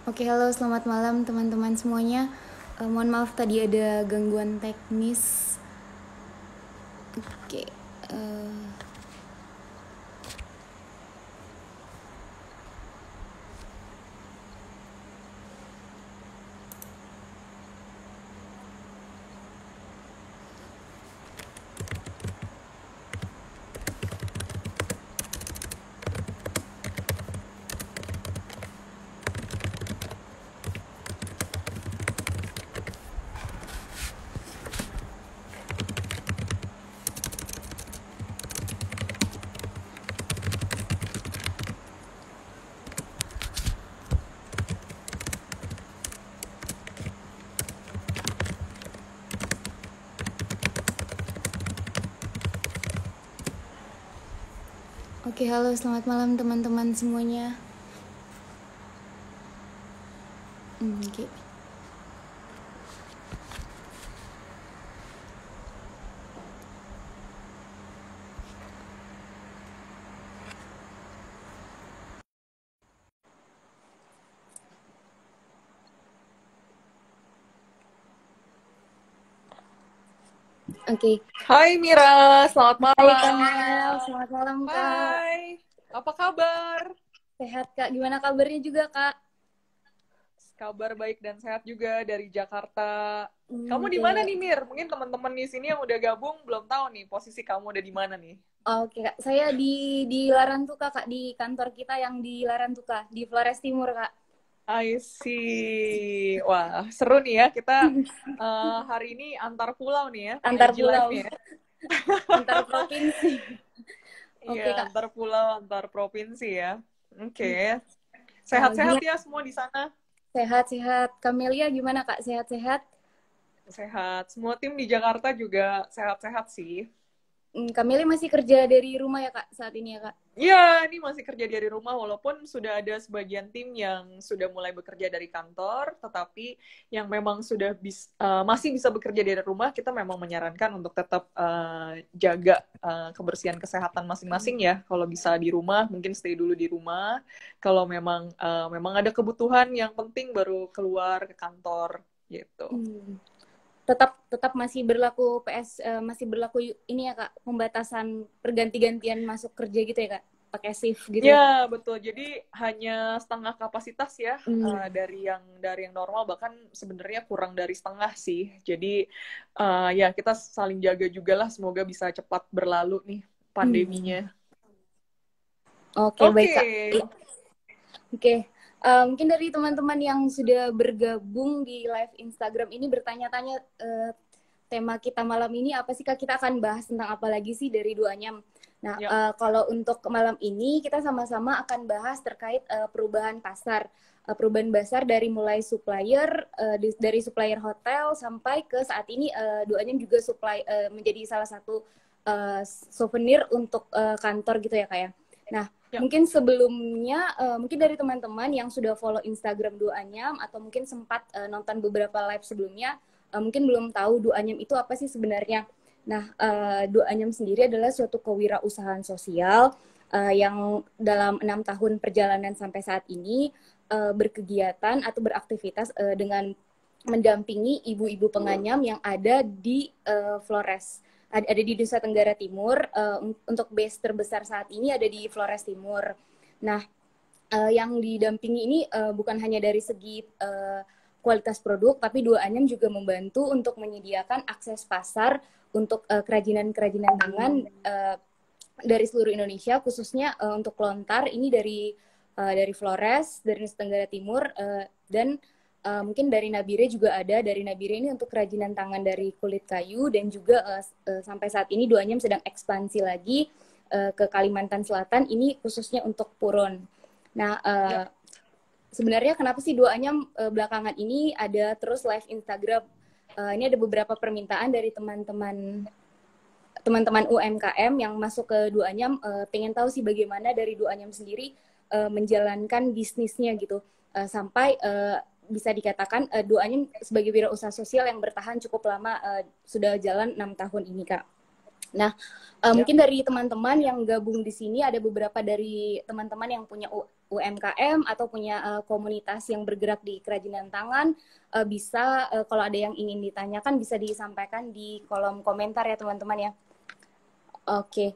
Oke, halo, selamat malam teman-teman semuanya. Mohon maaf tadi ada gangguan teknis. Oke, oke, halo, selamat malam teman-teman semuanya. Oke. Oke. Hai Mira, selamat Hai Kamel, malam. selamat malam Kak. Hai, apa kabar? Sehat Kak, gimana kabarnya juga Kak? Kabar baik dan sehat juga dari Jakarta. Kamu di mana Oke. nih Mir? Mungkin teman-teman di sini yang udah gabung belum tahu nih posisi kamu udah di mana nih. Oke Kak, saya di Larantuka Kak, di kantor kita yang di Larantuka, di Flores Timur Kak. I see. Wah, seru nih ya kita hari ini antar pulau nih ya, Antar PIG pulau, Live-nya ya. antar provinsi. Iya, Oke Kak. antar pulau, antar provinsi ya. Oke. Sehat-sehat Gimana? ya semua di sana. Sehat-sehat. Kamelia gimana Kak? Sehat-sehat? Sehat. Semua tim di Jakarta juga sehat-sehat sih. Kameli masih kerja dari rumah ya Kak saat ini ya Kak? Iya, ini masih kerja dari rumah walaupun sudah ada sebagian tim yang sudah mulai bekerja dari kantor, tetapi yang memang masih bisa bekerja dari rumah, kita memang menyarankan untuk tetap jaga kebersihan kesehatan masing-masing ya. Kalau bisa di rumah, mungkin stay dulu di rumah. Kalau memang ada kebutuhan yang penting baru keluar ke kantor gitu. Hmm. Tetap tetap masih berlaku masih berlaku ini ya Kak, pembatasan perganti-gantian masuk kerja gitu ya Kak? Pakai shift gitu. Ya, betul. Jadi hanya setengah kapasitas ya Hmm. dari yang normal, bahkan sebenarnya kurang dari setengah sih. Jadi ya kita saling jaga juga lah, semoga bisa cepat berlalu nih Hmm. pandeminya. Oke, baik Oke. Kak. Oke. Mungkin dari teman-teman yang sudah bergabung di live Instagram ini bertanya-tanya, tema kita malam ini apa sih Kak? Kita akan bahas tentang apa lagi sih dari Duanyam. Nah, Ya, kalau untuk malam ini kita sama-sama akan bahas terkait perubahan pasar. Perubahan pasar dari mulai supplier, dari supplier hotel sampai ke saat ini Duanyam juga menjadi salah satu souvenir untuk kantor gitu ya Kak ya. Nah, ya. mungkin sebelumnya, mungkin dari teman-teman yang sudah follow Instagram Duanyam atau mungkin sempat nonton beberapa live sebelumnya, mungkin belum tahu Duanyam itu apa sih sebenarnya. Nah, Duanyam sendiri adalah suatu kewirausahaan sosial yang dalam 6 tahun perjalanan sampai saat ini berkegiatan atau beraktivitas dengan mendampingi ibu-ibu penganyam yang ada di Flores, ada di Nusa Tenggara Timur. Untuk base terbesar saat ini ada di Flores Timur. Nah, yang didampingi ini bukan hanya dari segi kualitas produk, tapi Duanyam juga membantu untuk menyediakan akses pasar untuk kerajinan-kerajinan tangan dari seluruh Indonesia, khususnya untuk lontar ini dari Flores, dari Nusa Tenggara Timur, dan mungkin dari Nabire juga ada. Dari Nabire ini untuk kerajinan tangan dari kulit kayu, dan juga sampai saat ini Duanyam sedang ekspansi lagi ke Kalimantan Selatan, ini khususnya untuk Puron. Nah, Ya. sebenarnya kenapa sih Duanyam belakangan ini ada terus live Instagram? Ini ada beberapa permintaan dari teman-teman UMKM yang masuk ke Duanyam, pengen tahu sih bagaimana dari Duanyam sendiri menjalankan bisnisnya gitu, sampai bisa dikatakan Duanyam sebagai wirausaha sosial yang bertahan cukup lama, sudah jalan 6 tahun ini Kak. Nah, Ya. mungkin dari teman-teman yang gabung di sini ada beberapa dari teman-teman yang punya UMKM atau punya komunitas yang bergerak di kerajinan tangan, bisa kalau ada yang ingin ditanyakan bisa disampaikan di kolom komentar ya teman-teman ya. Oke,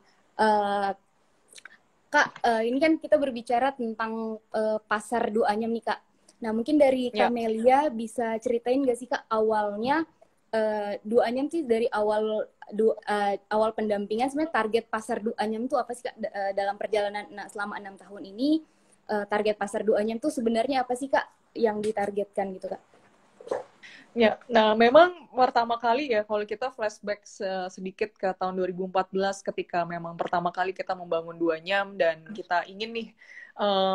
Kak, ini kan kita berbicara tentang pasar duanyam nih Kak. Nah mungkin dari Ya. Kamelia bisa ceritain nggak sih Kak awalnya duanyam sih dari awal pendampingan sebenarnya target pasar duanyam itu apa sih Kak dalam perjalanan selama 6 tahun ini, target pasar duanyam itu sebenarnya apa sih Kak yang ditargetkan gitu Kak? Ya, nah memang pertama kali ya kalau kita flashback sedikit ke tahun 2014 ketika memang pertama kali kita membangun Duanyam dan kita ingin nih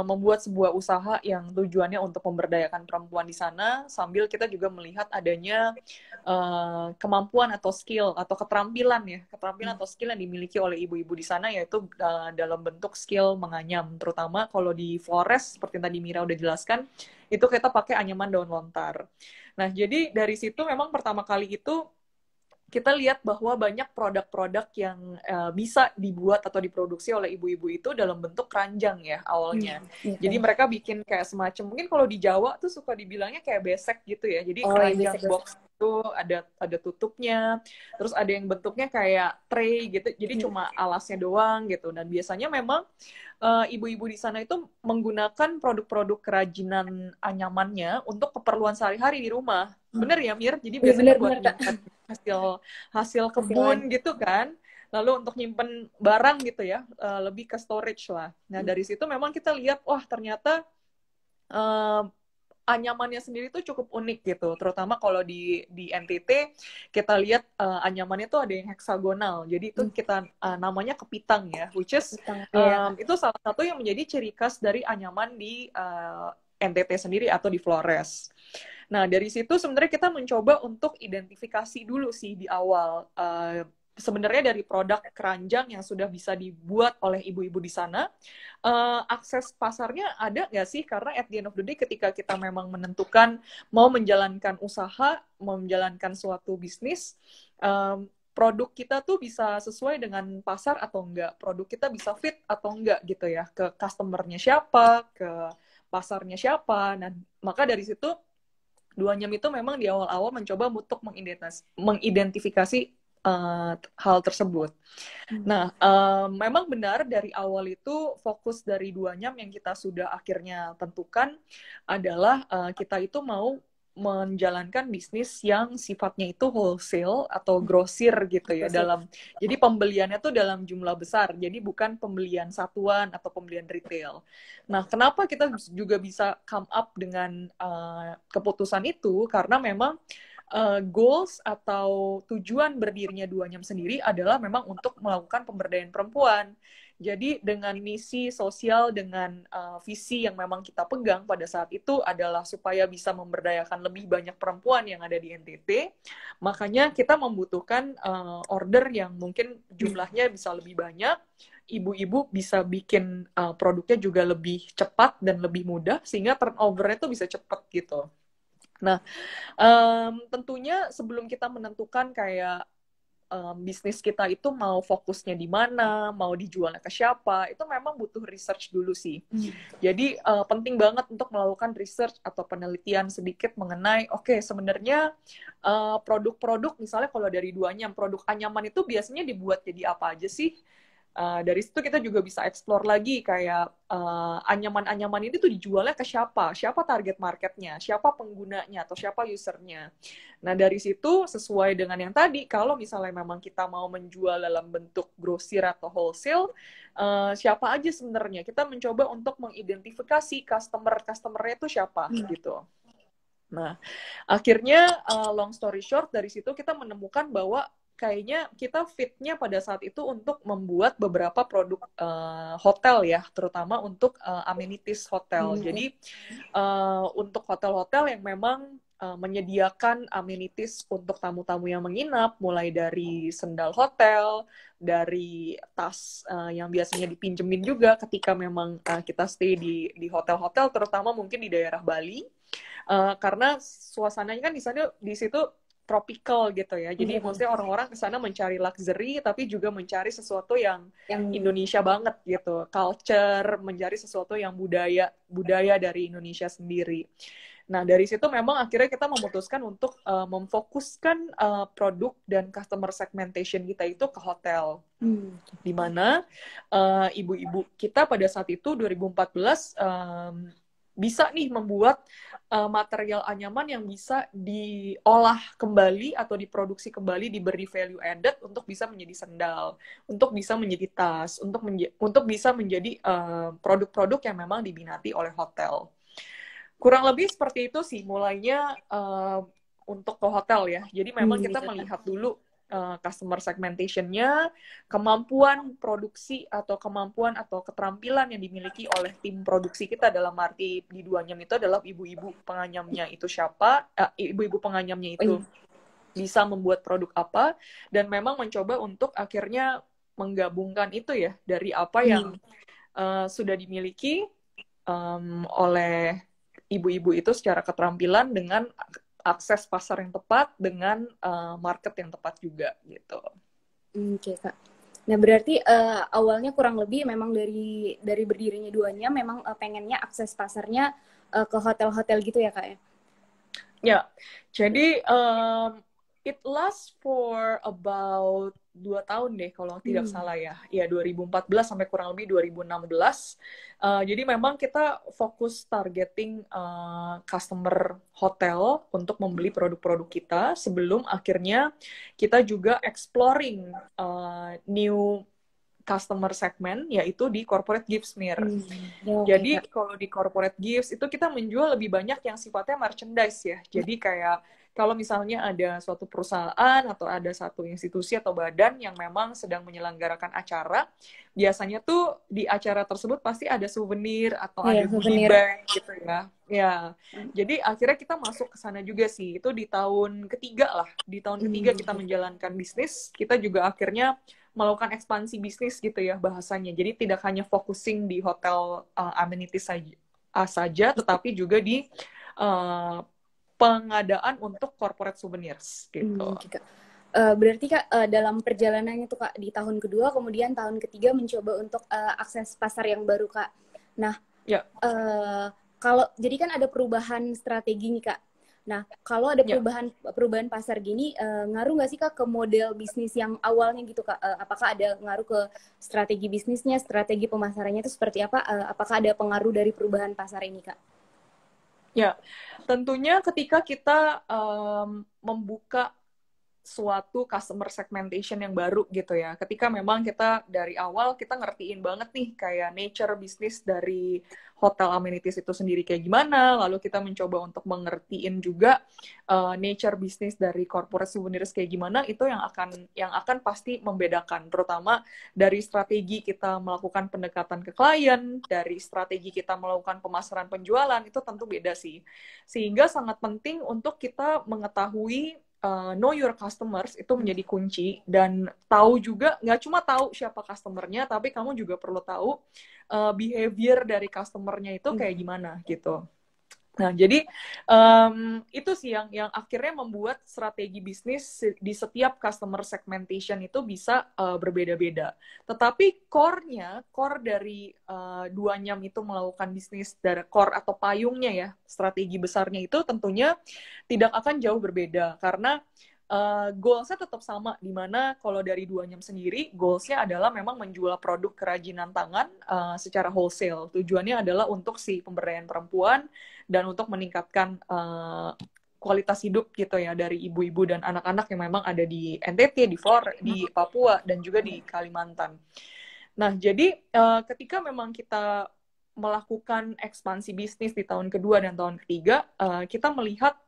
membuat sebuah usaha yang tujuannya untuk memberdayakan perempuan di sana sambil kita juga melihat adanya kemampuan atau skill atau keterampilan atau skill yang dimiliki oleh ibu-ibu di sana yaitu dalam bentuk skill menganyam, terutama kalau di Flores seperti yang tadi Mira udah jelaskan itu kita pakai anyaman daun lontar. Nah, jadi dari situ memang pertama kali itu kita lihat bahwa banyak produk-produk yang bisa dibuat atau diproduksi oleh ibu-ibu itu dalam bentuk keranjang ya awalnya. Jadi mereka bikin kayak semacam, mungkin kalau di Jawa tuh suka dibilangnya kayak besek gitu ya. Jadi keranjang Besek. box itu ada tutupnya, terus ada yang bentuknya kayak tray gitu. Jadi cuma alasnya doang gitu. Dan biasanya memang ibu-ibu di sana itu menggunakan produk-produk kerajinan anyamannya untuk keperluan sehari-hari di rumah. Bener ya, Mir? Jadi biasanya buat nyimpan hasil kebun gitu kan. Lalu untuk nyimpen barang gitu ya, lebih ke storage lah. Nah, dari situ memang kita lihat, wah ternyata anyamannya sendiri tuh cukup unik gitu. Terutama kalau di NTT, kita lihat anyamannya tuh ada yang heksagonal. Jadi itu kita namanya kepitang ya, which is itu salah satu yang menjadi ciri khas dari anyaman di NTT sendiri atau di Flores. Nah, dari situ sebenarnya kita mencoba untuk identifikasi dulu sih di awal. Sebenarnya dari produk keranjang yang sudah bisa dibuat oleh ibu-ibu di sana, akses pasarnya ada nggak sih? Karena at the end of the day ketika kita memang menentukan mau menjalankan usaha, mau menjalankan suatu bisnis, produk kita tuh bisa sesuai dengan pasar atau enggak, produk kita bisa fit atau enggak gitu ya, ke customer-nya siapa, ke pasarnya siapa. Nah, maka dari situ Duanyam itu memang di awal-awal mencoba untuk mengidentifikasi hal tersebut. Nah, memang benar dari awal itu fokus dari Duanyam yang kita sudah akhirnya tentukan adalah kita itu mau menjalankan bisnis yang sifatnya itu wholesale atau grosir gitu ya jadi pembeliannya tuh dalam jumlah besar, jadi bukan pembelian satuan atau pembelian retail. Nah, kenapa kita juga bisa come up dengan keputusan itu? Karena memang goals atau tujuan berdirinya Duanyam sendiri adalah memang untuk melakukan pemberdayaan perempuan. Jadi dengan misi sosial, dengan visi yang memang kita pegang pada saat itu adalah supaya bisa memberdayakan lebih banyak perempuan yang ada di NTT. Makanya kita membutuhkan order yang mungkin jumlahnya bisa lebih banyak. Ibu-ibu bisa bikin produknya juga lebih cepat dan lebih mudah, sehingga turnover-nya tuh bisa cepat gitu. Nah, tentunya sebelum kita menentukan kayak bisnis kita itu mau fokusnya di mana, mau dijualnya ke siapa, itu memang butuh research dulu sih. Jadi penting banget untuk melakukan research atau penelitian sedikit mengenai, oke, sebenarnya produk-produk, misalnya kalau dari Duanyam, produk anyaman itu biasanya dibuat jadi apa aja sih? Dari situ kita juga bisa explore lagi kayak anyaman-anyaman ini tuh dijualnya ke siapa target marketnya, siapa penggunanya atau siapa usernya. Nah, dari situ sesuai dengan yang tadi, kalau misalnya memang kita mau menjual dalam bentuk grosir atau wholesale, siapa aja sebenarnya, kita mencoba untuk mengidentifikasi customer-customernya itu siapa gitu. Nah, akhirnya long story short, dari situ kita menemukan bahwa kayaknya kita fitnya pada saat itu untuk membuat beberapa produk hotel ya, terutama untuk amenities hotel. Jadi untuk hotel-hotel yang memang menyediakan amenities untuk tamu-tamu yang menginap, mulai dari sendal hotel, dari tas yang biasanya dipinjemin juga ketika memang kita stay di hotel-hotel, terutama mungkin di daerah Bali, karena suasananya kan di situ tropical gitu ya. Jadi Bener. maksudnya orang-orang ke sana mencari luxury tapi juga mencari sesuatu yang Yang Indonesia banget gitu. Culture, mencari sesuatu yang budaya dari Indonesia sendiri. Nah, dari situ memang akhirnya kita memutuskan untuk memfokuskan produk dan customer segmentation kita itu ke hotel. Di mana ibu-ibu kita pada saat itu 2014 bisa nih membuat material anyaman yang bisa diolah kembali atau diproduksi kembali, diberi value added untuk bisa menjadi sendal, untuk bisa menjadi tas, untuk bisa menjadi produk-produk yang memang diminati oleh hotel. Kurang lebih seperti itu sih mulainya untuk ke hotel ya. Jadi memang kita melihat dulu customer segmentation-nya, kemampuan produksi atau kemampuan atau keterampilan yang dimiliki oleh tim produksi kita, dalam arti di Duanyam itu adalah ibu-ibu penganyamnya itu siapa, ibu-ibu penganyamnya itu bisa membuat produk apa, dan memang mencoba untuk akhirnya menggabungkan itu ya dari apa yang sudah dimiliki oleh ibu-ibu itu secara keterampilan dengan akses pasar yang tepat dengan market yang tepat juga gitu. Oke, Kak. Nah, berarti awalnya kurang lebih memang dari berdirinya Duanya memang pengennya akses pasarnya ke hotel-hotel gitu ya, Kak ya? Ya, jadi it lasts for about 2 tahun deh kalau tidak salah ya. Ya 2014 sampai kurang lebih 2016. Jadi memang kita fokus targeting customer hotel untuk membeli produk-produk kita sebelum akhirnya kita juga exploring new customer segment, yaitu di corporate gifts mir. Jadi kalau di corporate gifts itu kita menjual lebih banyak yang sifatnya merchandise ya. Jadi kayak kalau misalnya ada suatu perusahaan atau ada satu institusi atau badan yang memang sedang menyelenggarakan acara, biasanya tuh di acara tersebut pasti ada souvenir atau ada goodie bag gitu ya. Ya, jadi akhirnya kita masuk ke sana juga sih. Itu di tahun ketiga lah. Di tahun ketiga kita menjalankan bisnis, kita juga akhirnya melakukan ekspansi bisnis gitu ya bahasanya. Jadi tidak hanya focusing di hotel amenities saja, tetapi juga di pengadaan untuk corporate souvenirs gitu. Berarti Kak dalam perjalanannya tuh Kak di tahun kedua kemudian tahun ketiga mencoba untuk akses pasar yang baru Kak. Nah, kalau jadi kan ada perubahan strategi nih Kak. Nah, kalau ada perubahan pasar gini, ngaruh nggak sih Kak ke model bisnis yang awalnya gitu Kak? Apakah ada ngaruh ke strategi bisnisnya, strategi pemasarannya itu seperti apa? Apakah ada pengaruh dari perubahan pasar ini Kak? Ya, tentunya ketika kita membuka suatu customer segmentation yang baru gitu ya. Ketika memang kita dari awal kita ngertiin banget nih kayak nature bisnis dari hotel amenities itu sendiri kayak gimana, lalu kita mencoba untuk mengertiin juga nature bisnis dari corporate souvenirs kayak gimana, itu yang akan pasti membedakan, terutama dari strategi kita melakukan pendekatan ke klien, dari strategi kita melakukan pemasaran penjualan, itu tentu beda sih. Sehingga sangat penting untuk kita mengetahui know your customers itu menjadi kunci, dan tahu juga, nggak cuma tahu siapa customernya, tapi kamu juga perlu tahu behavior dari customernya itu kayak gimana gitu. Nah, jadi itu sih yang akhirnya membuat strategi bisnis di setiap customer segmentation itu bisa berbeda-beda. Tetapi core dari Duanyam itu melakukan bisnis dari core atau payungnya ya, strategi besarnya itu tentunya tidak akan jauh berbeda, karena goals-nya tetap sama, dimana kalau dari Duanyam sendiri, goals-nya adalah memang menjual produk kerajinan tangan secara wholesale. Tujuannya adalah untuk si pemberdayaan perempuan dan untuk meningkatkan kualitas hidup gitu ya dari ibu-ibu dan anak-anak yang memang ada di NTT, di Papua, dan juga di Kalimantan. Nah, jadi ketika memang kita melakukan ekspansi bisnis di tahun kedua dan tahun ketiga, kita melihat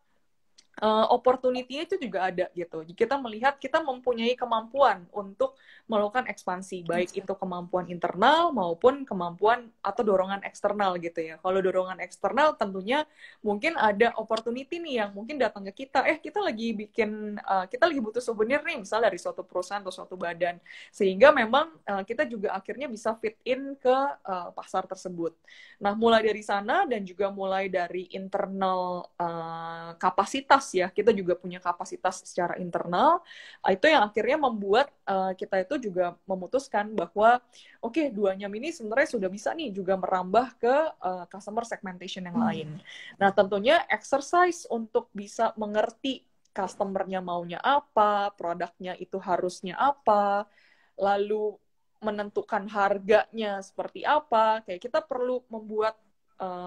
opportunity-nya itu juga ada gitu. Kita melihat kita mempunyai kemampuan untuk melakukan ekspansi, baik itu kemampuan internal maupun kemampuan atau dorongan eksternal gitu ya. Kalau dorongan eksternal tentunya mungkin ada opportunity nih yang mungkin datang ke kita, kita lagi butuh souvenir nih, misalnya dari suatu perusahaan atau suatu badan. Sehingga memang kita juga akhirnya bisa fit in ke pasar tersebut. Nah, mulai dari sana dan juga mulai dari internal kapasitas kapasitas ya, kita juga punya kapasitas secara internal. Itu yang akhirnya membuat kita itu juga memutuskan bahwa oke, Duanyam ini sebenarnya sudah bisa nih juga merambah ke customer segmentation yang lain. Nah, tentunya exercise untuk bisa mengerti customer-nya maunya apa, produknya itu harusnya apa, lalu menentukan harganya seperti apa, kayak kita perlu membuat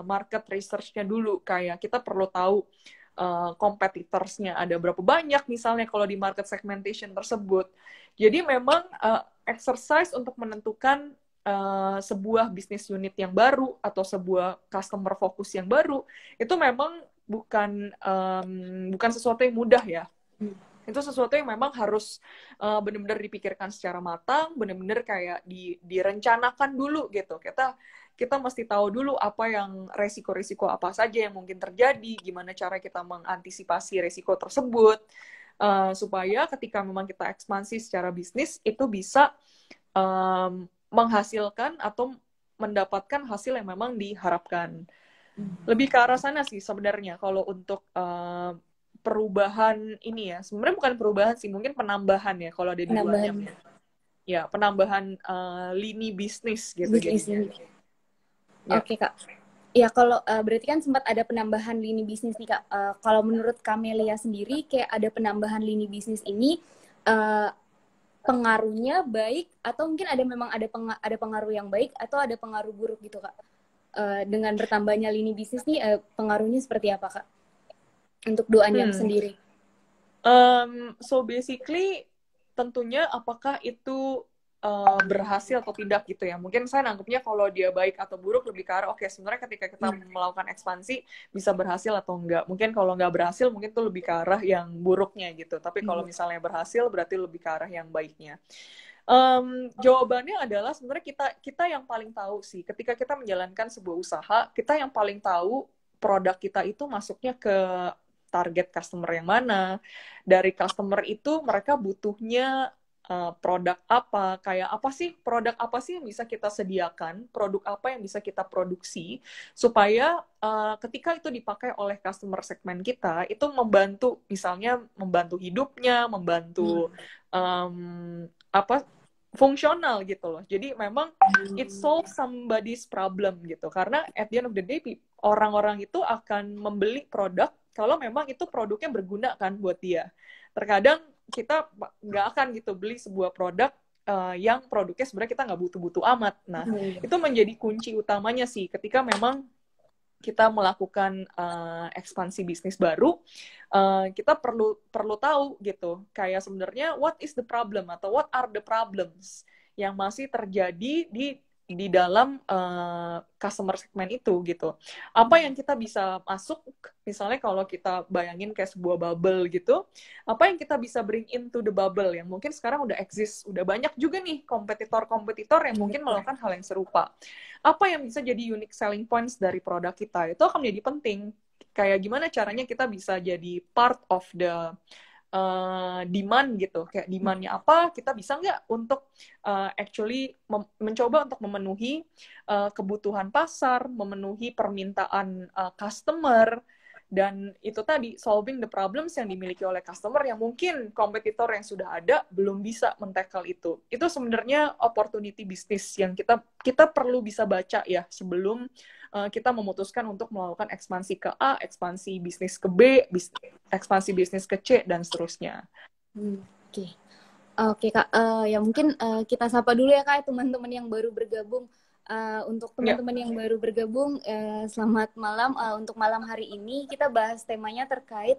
market research-nya dulu, kayak kita perlu tahu competitors-nya ada berapa banyak misalnya kalau di market segmentation tersebut. Jadi memang exercise untuk menentukan sebuah bisnis unit yang baru atau sebuah customer focus yang baru itu memang bukan sesuatu yang mudah ya. Itu sesuatu yang memang harus benar-benar dipikirkan secara matang, benar-benar kayak direncanakan dulu gitu. Kita mesti tahu dulu apa yang resiko-resiko apa saja yang mungkin terjadi, gimana cara kita mengantisipasi resiko tersebut, supaya ketika memang kita ekspansi secara bisnis, itu bisa menghasilkan atau mendapatkan hasil yang memang diharapkan. Lebih ke arah sana sih sebenarnya kalau untuk perubahan ini ya. Sebenarnya bukan perubahan sih, mungkin penambahan ya kalau ada di Duanyam. Ya, penambahan lini bisnis gitu jadinya. Ya. Oke, Kak. Ya, kalau berarti kan sempat ada penambahan lini bisnis nih, Kak. Kalau menurut Camelia sendiri, kayak ada penambahan lini bisnis ini, pengaruhnya baik, atau mungkin memang ada pengaruh yang baik, atau ada pengaruh buruk gitu, Kak? Dengan bertambahnya lini bisnis nih, pengaruhnya seperti apa, Kak? Untuk Duanyam sendiri? So basically, tentunya apakah itu berhasil atau tidak gitu ya. Mungkin saya nanggapnya kalau dia baik atau buruk lebih ke arah, oke, sebenarnya ketika kita melakukan ekspansi bisa berhasil atau enggak. Mungkin kalau nggak berhasil, mungkin itu lebih ke arah yang buruknya gitu. Tapi kalau misalnya berhasil, berarti lebih ke arah yang baiknya. Jawabannya adalah sebenarnya kita yang paling tahu sih. Ketika kita menjalankan sebuah usaha, kita yang paling tahu produk kita itu masuknya ke target customer yang mana. Dari customer itu mereka butuhnya produk apa, kayak apa sih, produk apa sih yang bisa kita sediakan, produk apa yang bisa kita produksi, supaya ketika itu dipakai oleh customer segmen kita, itu membantu, misalnya membantu hidupnya, membantu fungsional gitu loh. Jadi memang it solves somebody's problem gitu. Karena at the end of the day, orang-orang itu akan membeli produk kalau memang itu produknya berguna kan buat dia. Terkadang kita nggak akan gitu beli sebuah produk yang produknya sebenarnya kita nggak butuh-butuh amat. Nah, itu menjadi kunci utamanya sih ketika memang kita melakukan ekspansi bisnis baru, kita perlu tahu gitu, kayak sebenarnya what is the problem atau what are the problems yang masih terjadi di dalam customer segmen itu gitu. Apa yang kita bisa masuk, misalnya kalau kita bayangin kayak sebuah bubble gitu, apa yang kita bisa bring into the bubble yang mungkin sekarang udah exist, udah banyak juga nih kompetitor-kompetitor yang mungkin melakukan hal yang serupa. Apa yang bisa jadi unique selling points dari produk kita, itu akan menjadi penting. Kayak gimana caranya kita bisa jadi part of the demand gitu, kayak demandnya apa, kita bisa nggak untuk actually mencoba untuk memenuhi kebutuhan pasar, memenuhi permintaan customer, dan itu tadi solving the problems yang dimiliki oleh customer yang mungkin kompetitor yang sudah ada belum bisa men-tackle itu. Itu sebenarnya opportunity bisnis yang kita perlu bisa baca ya sebelum kita memutuskan untuk melakukan ekspansi ke A, ekspansi bisnis ke B, ekspansi bisnis ke C, dan seterusnya. Oke, Kak. Ya mungkin kita sapa dulu ya, Kak, teman-teman yang baru bergabung. Untuk teman-teman yang baru bergabung, selamat malam. Untuk malam hari ini kita bahas temanya terkait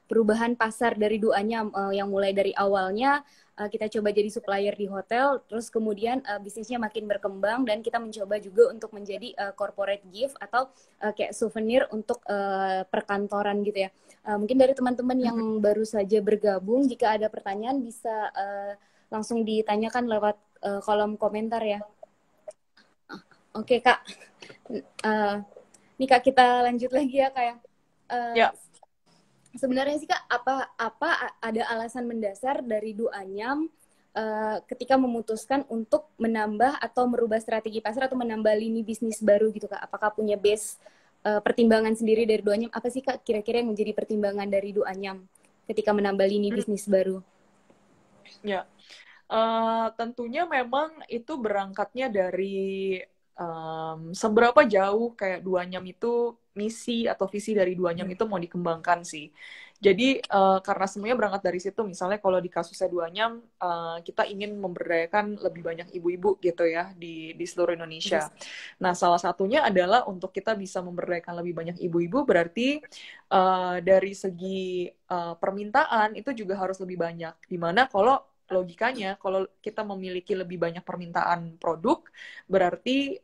perubahan pasar dari Duanyam, yang mulai dari awalnya kita coba jadi supplier di hotel, terus kemudian bisnisnya makin berkembang dan kita mencoba juga untuk menjadi corporate gift atau kayak souvenir untuk perkantoran gitu ya. Mungkin dari teman-teman yang baru saja bergabung, jika ada pertanyaan bisa langsung ditanyakan lewat kolom komentar ya. Oke, Kak. Nih Kak, kita lanjut lagi ya, Kak ya. Sebenarnya sih Kak, apa ada alasan mendasar dari Duanyam ketika memutuskan untuk menambah atau merubah strategi pasar atau menambah lini bisnis baru gitu Kak? Apakah punya base pertimbangan sendiri dari Duanyam, apa sih Kak kira-kira yang menjadi pertimbangan dari Duanyam ketika menambah lini bisnis baru? Ya, tentunya memang itu berangkatnya dari seberapa jauh kayak Duanyam itu misi atau visi dari Duanyam itu mau dikembangkan sih. Jadi karena semuanya berangkat dari situ, misalnya kalau di kasusnya Duanyam, kita ingin memberdayakan lebih banyak ibu-ibu gitu ya di seluruh Indonesia. Nah, salah satunya adalah untuk kita bisa memberdayakan lebih banyak ibu-ibu, berarti dari segi permintaan itu juga harus lebih banyak. Dimana kalau logikanya, kalau kita memiliki lebih banyak permintaan produk, berarti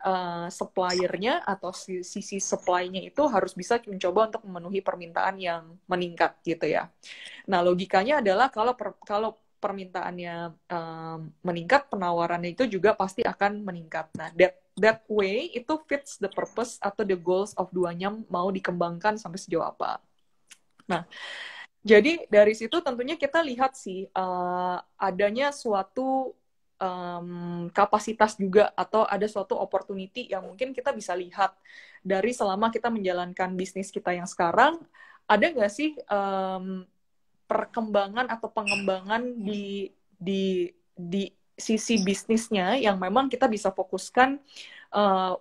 suppliernya atau sisi supply-nya itu harus bisa mencoba untuk memenuhi permintaan yang meningkat gitu ya. Nah, logikanya adalah kalau permintaannya meningkat, penawarannya itu juga pasti akan meningkat. Nah, that way itu fits the purpose atau the goals of Duanyam mau dikembangkan sampai sejauh apa. Nah, jadi dari situ tentunya kita lihat sih adanya suatu kapasitas juga atau ada suatu opportunity yang mungkin kita bisa lihat dari selama kita menjalankan bisnis kita yang sekarang, ada nggak sih perkembangan atau pengembangan di sisi bisnisnya yang memang kita bisa fokuskan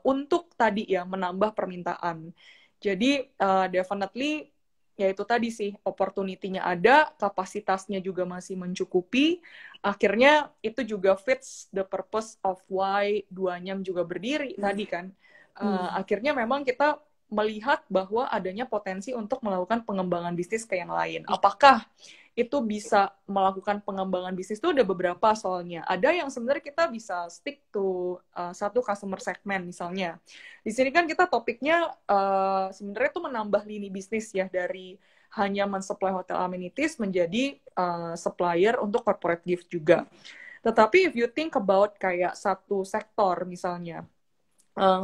untuk tadi ya menambah permintaan. Jadi definitely ya itu tadi sih, opportunity-nya ada, kapasitasnya juga masih mencukupi, akhirnya itu juga fits the purpose of why Duanyam juga berdiri tadi kan. Akhirnya memang kita melihat bahwa adanya potensi untuk melakukan pengembangan bisnis ke yang lain. Apakah itu bisa melakukan pengembangan bisnis itu ada beberapa soalnya. Ada yang sebenarnya kita bisa stick to satu customer segment misalnya. Di sini kan kita topiknya sebenarnya itu menambah lini bisnis ya dari hanya mensupply hotel amenities menjadi supplier untuk corporate gift juga. Tetapi if you think about kayak satu sektor misalnya,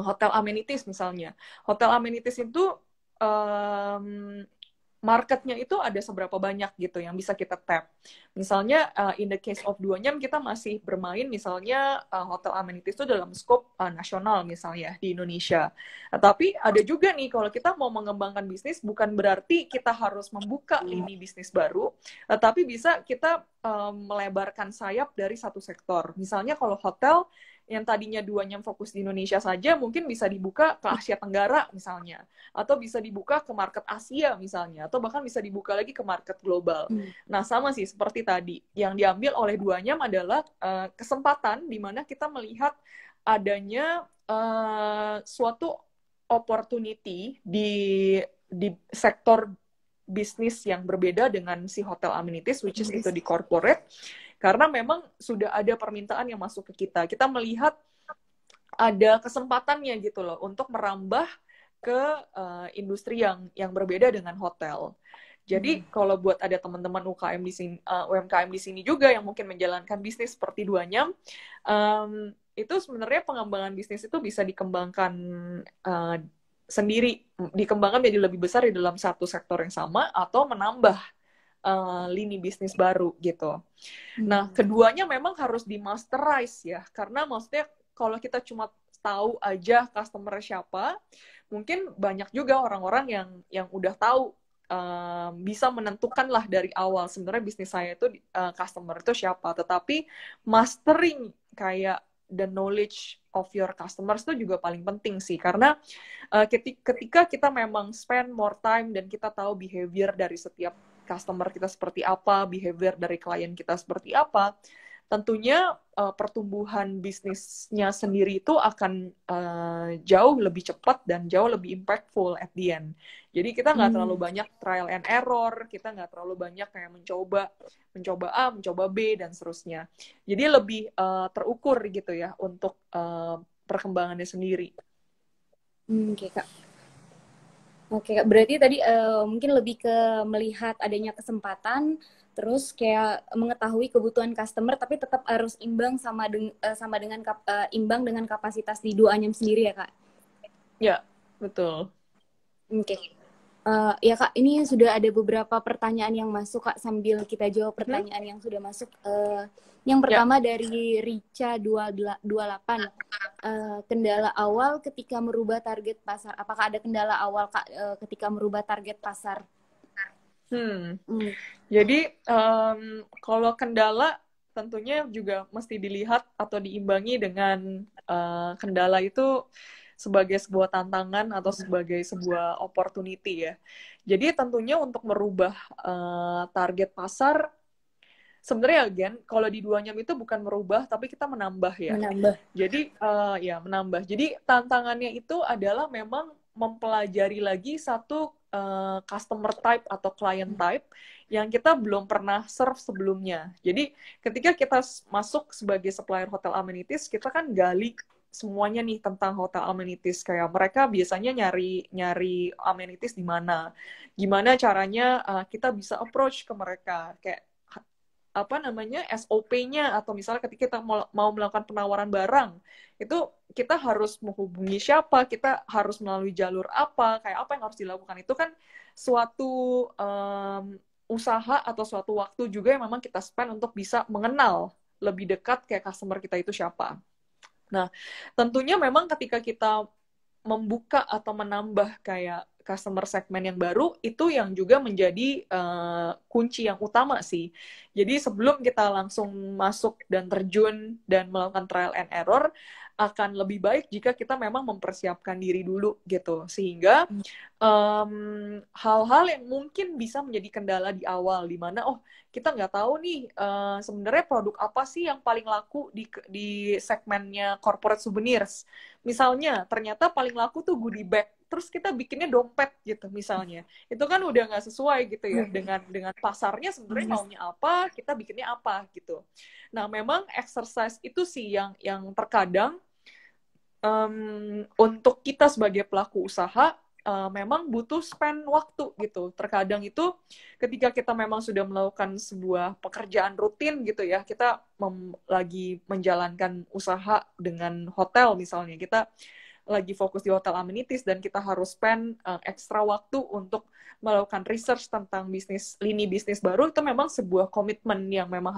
hotel amenities misalnya. Hotel amenities itu marketnya itu ada seberapa banyak gitu yang bisa kita tap. Misalnya in the case of Duanyam kita masih bermain misalnya hotel amenities itu dalam skop nasional misalnya di Indonesia. Tapi ada juga nih kalau kita mau mengembangkan bisnis bukan berarti kita harus membuka lini bisnis baru, tapi bisa kita melebarkan sayap dari satu sektor. Misalnya kalau hotel yang tadinya Duanyam fokus di Indonesia saja, mungkin bisa dibuka ke Asia Tenggara misalnya, atau bisa dibuka ke market Asia misalnya, atau bahkan bisa dibuka lagi ke market global. Nah, sama sih seperti tadi, yang diambil oleh Duanyam adalah kesempatan di mana kita melihat adanya suatu opportunity di sektor bisnis yang berbeda dengan si hotel amenities, which is itu di corporate, karena memang sudah ada permintaan yang masuk ke kita. Kita melihat ada kesempatannya gitu loh untuk merambah ke industri yang berbeda dengan hotel. Jadi kalau buat ada teman-teman UKM di sini, UMKM di sini juga yang mungkin menjalankan bisnis seperti Duanyam, itu sebenarnya pengembangan bisnis itu bisa dikembangkan sendiri, dikembangkan menjadi lebih besar di dalam satu sektor yang sama atau menambah lini bisnis baru gitu. Nah, keduanya memang harus di-masterize ya, karena maksudnya kalau kita cuma tahu aja customer siapa, mungkin banyak juga orang-orang yang udah tahu bisa menentukan lah dari awal sebenarnya bisnis saya itu customer itu siapa. Tetapi mastering kayak the knowledge of your customers itu juga paling penting sih, karena ketika kita memang spend more time dan kita tahu behavior dari setiap customer kita seperti apa, behavior dari klien kita seperti apa, tentunya pertumbuhan bisnisnya sendiri itu akan jauh lebih cepat dan jauh lebih impactful at the end. Jadi kita nggak terlalu banyak trial and error, kita nggak terlalu banyak kayak mencoba A, mencoba B, dan seterusnya. Jadi lebih terukur gitu ya untuk perkembangannya sendiri. Oke, Kak. Oke, Kak. Berarti tadi mungkin lebih ke melihat adanya kesempatan, terus kayak mengetahui kebutuhan customer, tapi tetap harus imbang sama dengan imbang dengan kapasitas di Duanyam sendiri ya, Kak? Ya, betul. Oke. Ya Kak, ini sudah ada beberapa pertanyaan yang masuk Kak, sambil kita jawab pertanyaan yang sudah masuk. Yang Ya. pertama dari Rica 28. Kendala awal ketika merubah target pasar. Apakah ada kendala awal Kak ketika merubah target pasar? Hmm. Hmm. Jadi kalau kendala tentunya juga mesti dilihat atau diimbangi dengan kendala itu sebagai sebuah tantangan atau sebagai sebuah opportunity ya. Jadi tentunya untuk merubah target pasar, sebenarnya again, kalau di Duanyam itu bukan merubah, tapi kita menambah ya. Menambah. Jadi ya menambah. Jadi tantangannya itu adalah memang mempelajari lagi satu customer type atau client type yang kita belum pernah serve sebelumnya. Jadi ketika kita masuk sebagai supplier hotel amenities, kita kan gali semuanya nih tentang hotel amenities. Kayak mereka biasanya nyari amenities di mana, gimana caranya kita bisa approach ke mereka, kayak apa namanya SOP-nya, atau misalnya ketika kita mau melakukan penawaran barang itu kita harus menghubungi siapa, kita harus melalui jalur apa, kayak apa yang harus dilakukan. Itu kan suatu usaha atau suatu waktu juga yang memang kita spend untuk bisa mengenal lebih dekat kayak customer kita itu siapa. Nah, tentunya memang ketika kita membuka atau menambah kayak customer segmen yang baru, itu yang juga menjadi kunci yang utama sih. Jadi sebelum kita langsung masuk dan terjun dan melakukan trial and error, akan lebih baik jika kita memang mempersiapkan diri dulu gitu. Sehingga hal-hal yang mungkin bisa menjadi kendala di awal, di mana kita nggak tahu nih sebenarnya produk apa sih yang paling laku di segmennya corporate souvenirs. Misalnya ternyata paling laku tuh goodie bag, terus kita bikinnya dompet gitu misalnya. Itu kan udah nggak sesuai gitu ya dengan pasarnya sebenarnya maunya apa, kita bikinnya apa gitu. Nah, memang exercise itu sih yang terkadang untuk kita sebagai pelaku usaha memang butuh spend waktu gitu. Terkadang itu ketika kita memang sudah melakukan sebuah pekerjaan rutin gitu ya, kita lagi menjalankan usaha dengan hotel misalnya, kita lagi fokus di hotel amenities dan kita harus spend ekstra waktu untuk melakukan research tentang lini bisnis baru, itu memang sebuah komitmen yang memang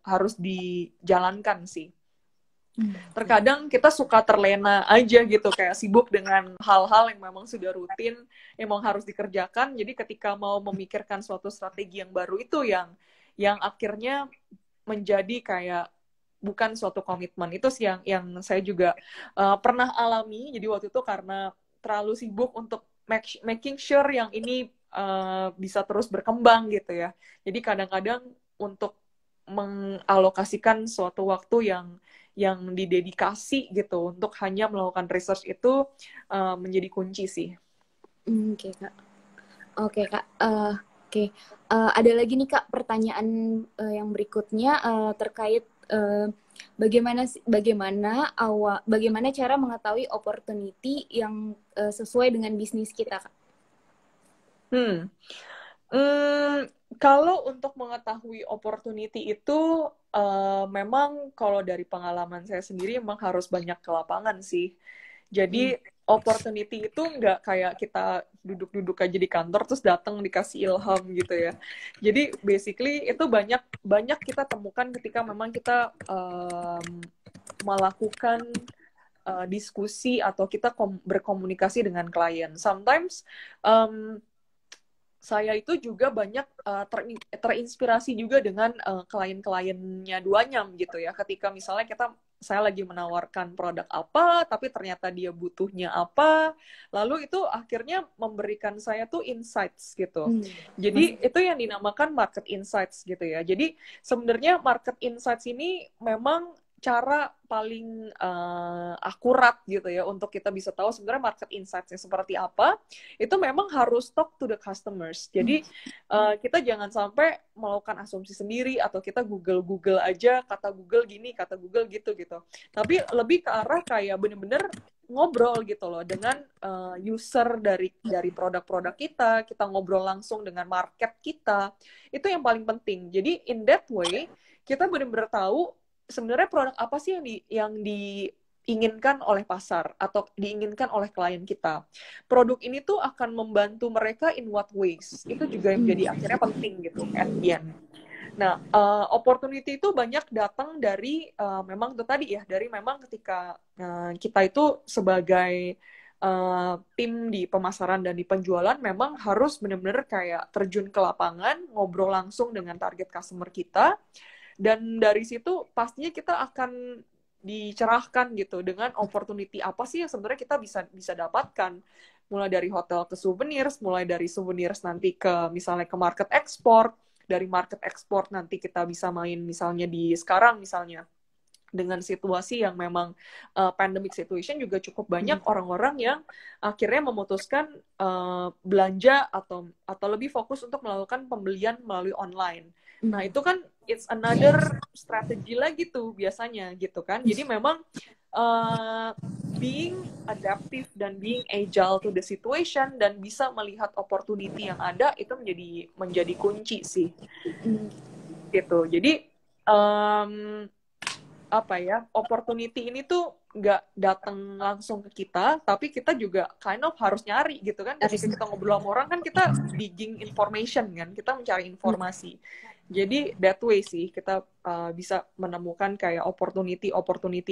harus dijalankan sih. Terkadang kita suka terlena aja gitu, kayak sibuk dengan hal-hal yang memang sudah rutin, emang harus dikerjakan. Jadi ketika mau memikirkan suatu strategi yang baru itu yang akhirnya menjadi kayak bukan suatu komitmen. Itu sih yang saya juga pernah alami. Jadi waktu itu karena terlalu sibuk untuk making sure yang ini bisa terus berkembang gitu ya. Jadi kadang-kadang untuk mengalokasikan suatu waktu yang didedikasi gitu untuk hanya melakukan research itu menjadi kunci sih. Oke Kak. Oke Kak. Oke. Ada lagi nih Kak pertanyaan yang berikutnya terkait bagaimana cara mengetahui opportunity yang sesuai dengan bisnis kita Kak? Kalau untuk mengetahui opportunity itu memang kalau dari pengalaman saya sendiri memang harus banyak ke lapangan sih. Jadi opportunity itu nggak kayak kita duduk-duduk aja di kantor terus datang dikasih ilham gitu ya. Jadi basically itu banyak kita temukan ketika memang kita melakukan diskusi atau kita berkomunikasi dengan klien. Sometimes saya itu juga banyak terinspirasi juga dengan klien-kliennya Duanyam gitu ya. Ketika misalnya saya lagi menawarkan produk apa, tapi ternyata dia butuhnya apa, lalu itu akhirnya memberikan saya tuh insights gitu. Jadi itu yang dinamakan market insights gitu ya. Jadi sebenarnya market insights ini memang cara paling akurat gitu ya untuk kita bisa tahu sebenarnya market insights-nya seperti apa. Itu memang harus talk to the customers. Jadi kita jangan sampai melakukan asumsi sendiri atau kita Google aja, kata Google gini, kata Google gitu. Tapi lebih ke arah kayak bener-bener ngobrol gitu loh dengan user dari produk-produk kita ngobrol langsung dengan market kita. Itu yang paling penting. Jadi in that way kita bener-bener tahu sebenarnya produk apa sih yang diinginkan oleh pasar atau diinginkan oleh klien kita. Produk ini tuh akan membantu mereka in what ways. Itu juga yang menjadi akhirnya penting gitu at the end. Nah, opportunity itu banyak datang dari memang itu tadi ya, dari memang ketika kita itu sebagai tim di pemasaran dan di penjualan memang harus benar-benar kayak terjun ke lapangan, ngobrol langsung dengan target customer kita, dan dari situ pastinya kita akan dicerahkan gitu dengan opportunity apa sih yang sebenarnya kita bisa dapatkan, mulai dari hotel ke souvenirs, mulai dari souvenirs nanti ke misalnya ke market export, dari market export nanti kita bisa main misalnya di sekarang misalnya dengan situasi yang memang pandemic situation juga cukup banyak orang-orang yang akhirnya memutuskan belanja atau lebih fokus untuk melakukan pembelian melalui online. Nah, itu kan it's another strategy lagi tuh biasanya gitu kan. Jadi memang being adaptive dan being agile to the situation dan bisa melihat opportunity yang ada itu menjadi kunci sih. Gitu. Jadi apa ya, opportunity ini tuh nggak datang langsung ke kita, tapi kita juga kind of harus nyari gitu kan. Ketika kita ngobrol sama orang kan kita digging information kan, kita mencari informasi. Jadi that way sih kita bisa menemukan kayak opportunity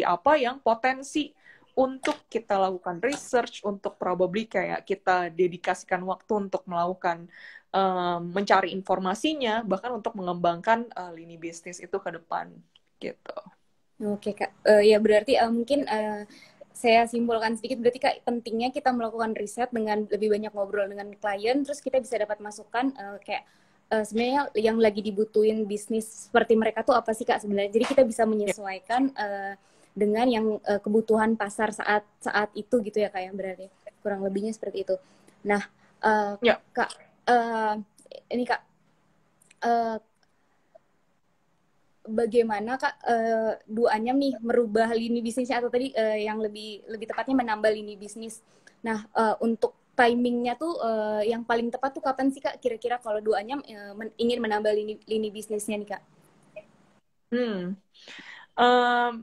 apa yang potensi untuk kita lakukan research, untuk probably kayak kita dedikasikan waktu untuk melakukan mencari informasinya, bahkan untuk mengembangkan lini bisnis itu ke depan gitu. Oke Kak, ya berarti mungkin saya simpulkan sedikit, berarti Kak pentingnya kita melakukan riset dengan lebih banyak ngobrol dengan klien, terus kita bisa dapat masukan kayak sebenarnya yang lagi dibutuhin bisnis seperti mereka tuh apa sih Kak sebenarnya, jadi kita bisa menyesuaikan dengan yang kebutuhan pasar saat itu gitu ya Kak ya, berarti kurang lebihnya seperti itu. Nah Kak, ini Kak, bagaimana Kak duanya nih merubah lini bisnisnya, atau tadi yang lebih tepatnya menambah lini bisnis. Nah, untuk timingnya tuh yang paling tepat tuh kapan sih Kak kira-kira kalau duanya ingin menambah lini bisnisnya nih Kak?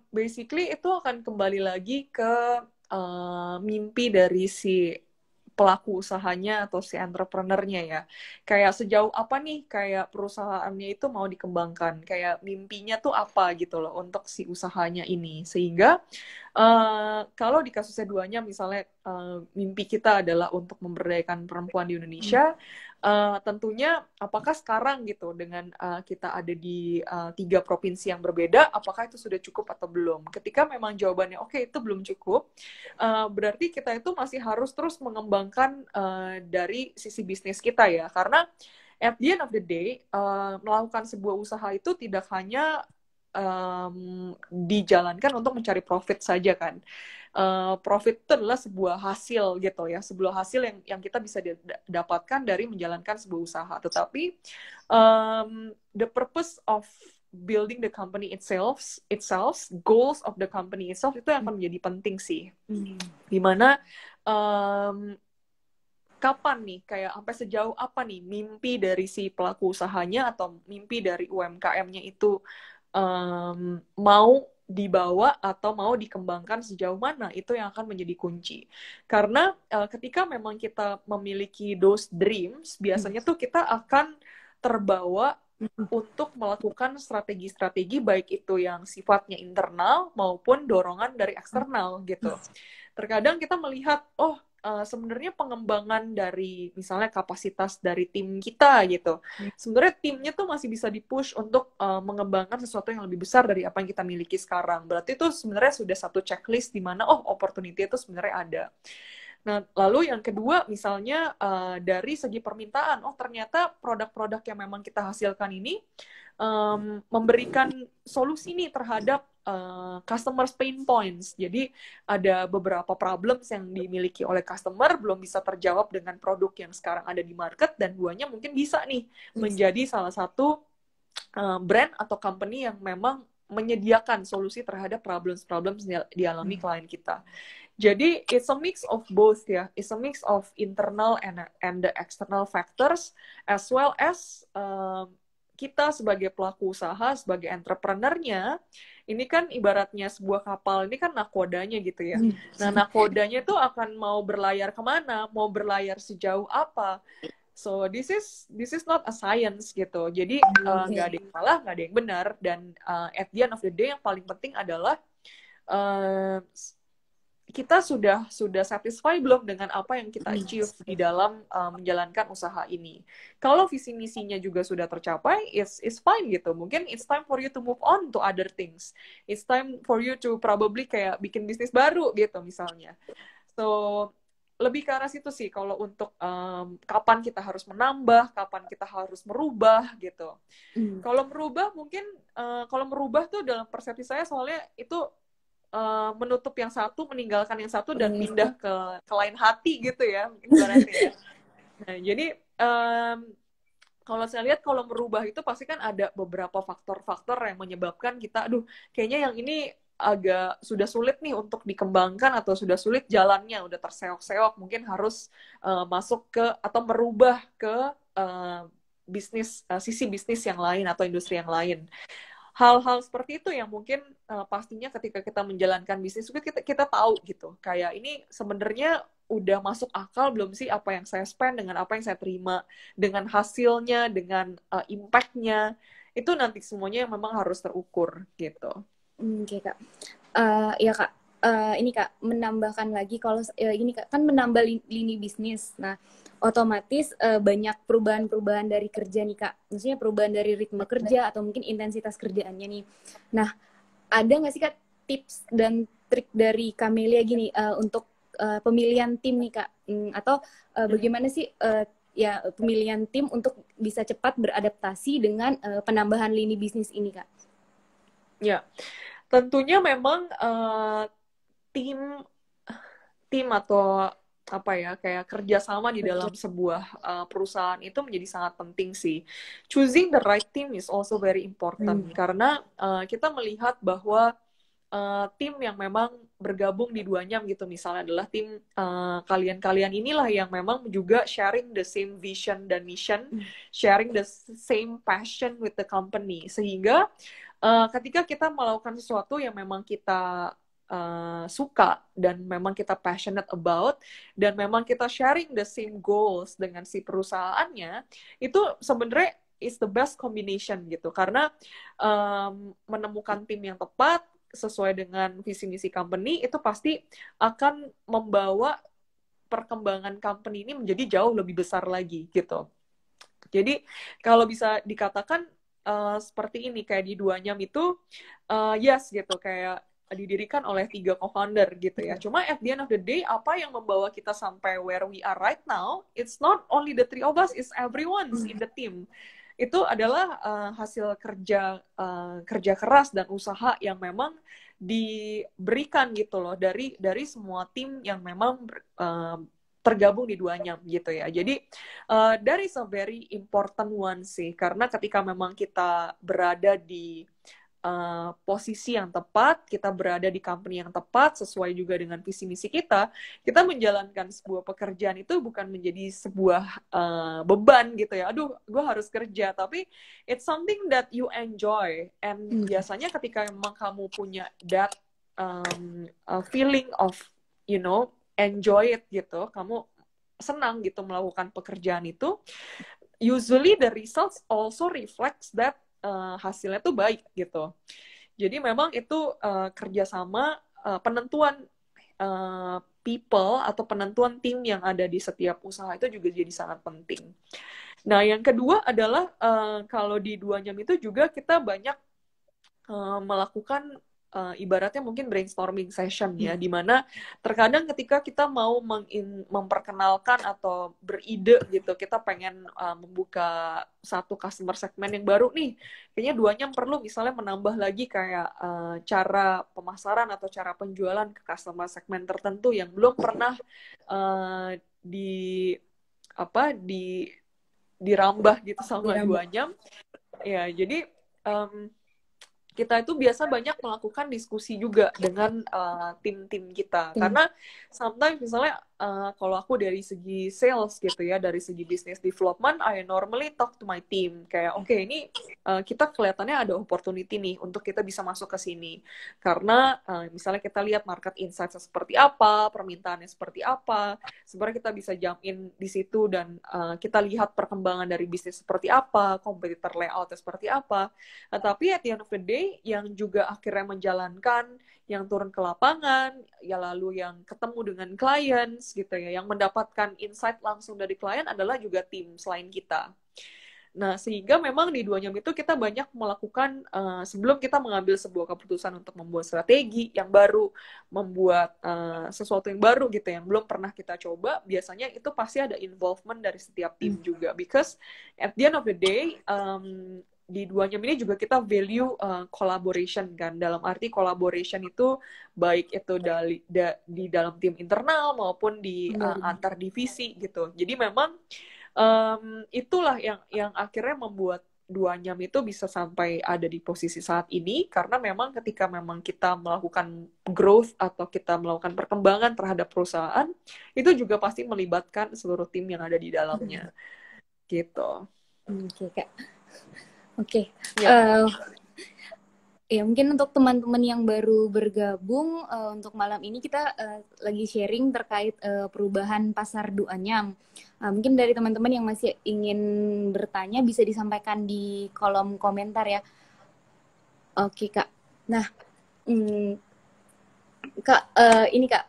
Basically itu akan kembali lagi ke mimpi dari si pelaku usahanya atau si entrepreneurnya ya. Kayak sejauh apa nih kayak perusahaannya itu mau dikembangkan. Kayak mimpinya tuh apa gitu loh untuk si usahanya ini. Sehingga kalau di kasusnya duanya misalnya mimpi kita adalah untuk memberdayakan perempuan di Indonesia, tentunya apakah sekarang gitu dengan kita ada di 3 provinsi yang berbeda, apakah itu sudah cukup atau belum? Ketika memang jawabannya oke, itu belum cukup, berarti kita itu masih harus terus mengembangkan dari sisi bisnis kita ya, karena at the end of the day melakukan sebuah usaha itu tidak hanya dijalankan untuk mencari profit saja kan. Profit itu adalah sebuah hasil gitu ya, sebuah hasil yang kita bisa dapatkan dari menjalankan sebuah usaha. Tetapi the purpose of building the company itself, goals of the company itself itu yang akan menjadi penting sih. Dimana kapan nih, kayak sampai sejauh apa nih mimpi dari si pelaku usahanya atau mimpi dari UMKM-nya itu mau dibawa atau mau dikembangkan sejauh mana, itu yang akan menjadi kunci. Karena ketika memang kita memiliki those dreams, biasanya tuh kita akan terbawa untuk melakukan strategi-strategi baik itu yang sifatnya internal maupun dorongan dari eksternal gitu. Terkadang kita melihat, sebenarnya pengembangan dari misalnya kapasitas dari tim kita gitu. Sebenarnya timnya tuh masih bisa di-push untuk mengembangkan sesuatu yang lebih besar dari apa yang kita miliki sekarang. Berarti itu sebenarnya sudah satu checklist di mana opportunity itu sebenarnya ada. Nah, lalu yang kedua misalnya dari segi permintaan, ternyata produk-produk yang memang kita hasilkan ini memberikan solusi nih terhadap customer pain points. Jadi ada beberapa problems yang dimiliki oleh customer belum bisa terjawab dengan produk yang sekarang ada di market, dan duanya mungkin bisa nih menjadi salah satu brand atau company yang memang menyediakan solusi terhadap problems yang dialami klien kita. Jadi it's a mix of both ya, it's a mix of internal and the external factors, as well as kita sebagai pelaku usaha, sebagai entrepreneurnya, ini kan ibaratnya sebuah kapal, ini kan nakodanya gitu ya. Nah, nakodanya tuh akan mau berlayar kemana, mau berlayar sejauh apa. So this is not a science gitu. Jadi nggak ada yang salah, nggak ada yang benar. Dan at the end of the day yang paling penting adalah uh, kita sudah satisfy belum dengan apa yang kita achieve di dalam menjalankan usaha ini. Kalau visi misinya juga sudah tercapai, it's fine gitu. Mungkin it's time for you to move on to other things. It's time for you to probably kayak bikin bisnis baru gitu misalnya. So lebih ke arah situ sih kalau untuk kapan kita harus menambah, kapan kita harus merubah gitu. Kalau merubah mungkin kalau merubah tuh dalam persepsi saya soalnya itu menutup yang satu, meninggalkan yang satu, dan pindah ke lain hati gitu ya, ibaratnya ya. Nah, jadi kalau saya lihat kalau merubah itu pasti kan ada beberapa faktor-faktor yang menyebabkan kita, aduh, kayaknya yang ini agak sudah sulit nih untuk dikembangkan atau sudah sulit jalannya, udah terseok-seok, mungkin harus masuk ke atau merubah ke sisi bisnis yang lain atau industri yang lain. Hal-hal seperti itu yang mungkin pastinya ketika kita menjalankan bisnis kita tahu gitu, kayak ini sebenarnya udah masuk akal belum sih apa yang saya spend dengan apa yang saya terima, dengan hasilnya, dengan impact-nya, itu nanti semuanya yang memang harus terukur gitu. Oke, Kak. Ya Kak, ini Kak menambahkan lagi kalau ini Kak kan menambah lini bisnis. Nah, otomatis banyak perubahan-perubahan dari kerja nih Kak. Maksudnya perubahan dari ritme kerja atau mungkin intensitas kerjaannya nih. Nah, ada nggak sih Kak tips dan trik dari Camelia gini untuk pemilihan tim nih Kak? Atau bagaimana sih ya pemilihan tim untuk bisa cepat beradaptasi dengan penambahan lini bisnis ini Kak? Ya, tentunya memang tim atau apa ya, kayak kerjasama di dalam sebuah perusahaan itu menjadi sangat penting sih. Choosing the right team is also very important karena kita melihat bahwa tim yang memang bergabung di 2Nyam gitu misalnya adalah tim kalian-kalian inilah yang memang juga sharing the same vision dan mission, sharing the same passion with the company, sehingga ketika kita melakukan sesuatu yang memang kita suka dan memang kita passionate about dan memang kita sharing the same goals dengan si perusahaannya, itu sebenarnya is the best combination gitu, karena menemukan tim yang tepat sesuai dengan visi misi company itu pasti akan membawa perkembangan company ini menjadi jauh lebih besar lagi gitu. Jadi kalau bisa dikatakan seperti ini, kayak di 2Nyam itu yes gitu, kayak didirikan oleh 3 co-founder gitu ya. Cuma at the end of the day, apa yang membawa kita sampai where we are right now, it's not only the 3 of us, it's everyone in the team. Itu adalah hasil kerja keras dan usaha yang memang diberikan gitu loh dari semua tim yang memang tergabung di 2Nyam gitu ya. Jadi that is a very important one sih, karena ketika memang kita berada di posisi yang tepat, kita berada di company yang tepat, sesuai juga dengan visi misi kita menjalankan sebuah pekerjaan itu bukan menjadi sebuah beban gitu ya, aduh gue harus kerja, tapi it's something that you enjoy, and biasanya ketika memang kamu punya that feeling of enjoy it gitu, kamu senang gitu melakukan pekerjaan itu, usually the results also reflects that hasilnya tuh baik gitu. Jadi memang itu kerjasama, penentuan people atau penentuan tim yang ada di setiap usaha itu juga jadi sangat penting. Nah, yang kedua adalah kalau di 2Nyam itu juga kita banyak melakukan ibaratnya mungkin brainstorming session ya, dimana terkadang ketika kita mau memperkenalkan atau beride gitu, kita pengen membuka satu customer segmen yang baru nih, kayaknya 2Nyam perlu misalnya menambah lagi kayak cara pemasaran atau cara penjualan ke customer segmen tertentu yang belum pernah dirambah gitu sama 2Nyam ya. Jadi kita itu biasa banyak melakukan diskusi juga dengan tim-tim kita. Karena sometimes misalnya kalau aku dari segi sales gitu ya, dari segi business development, I normally talk to my team. Kayak, oke, ini kita kelihatannya ada opportunity nih untuk kita bisa masuk ke sini. Karena misalnya kita lihat market insight seperti apa, permintaannya seperti apa, sebenarnya kita bisa jump in di situ dan kita lihat perkembangan dari bisnis seperti apa, competitor layoutnya seperti apa. Nah, tapi at the end of the day, yang juga akhirnya menjalankan, yang turun ke lapangan, ya lalu yang ketemu dengan clients gitu ya, yang mendapatkan insight langsung dari klien adalah juga tim selain kita. Nah, sehingga memang di Duanyam itu kita banyak melakukan, sebelum kita mengambil sebuah keputusan untuk membuat strategi yang baru, membuat sesuatu yang baru gitu, yang belum pernah kita coba, biasanya itu pasti ada involvement dari setiap tim juga. Because at the end of the day, di Duanyam ini juga kita value collaboration kan, dalam arti collaboration itu baik itu di dalam tim internal maupun di antar divisi gitu. Jadi memang itulah yang akhirnya membuat Duanyam itu bisa sampai ada di posisi saat ini, karena memang ketika memang kita melakukan growth atau kita melakukan perkembangan terhadap perusahaan, itu juga pasti melibatkan seluruh tim yang ada di dalamnya gitu. Oke, Kak. Oke. Ya. Ya, mungkin untuk teman-teman yang baru bergabung, untuk malam ini kita lagi sharing terkait perubahan pasar Duanyam. Mungkin dari teman-teman yang masih ingin bertanya bisa disampaikan di kolom komentar ya. Oke, Kak. Nah, Kak, ini Kak,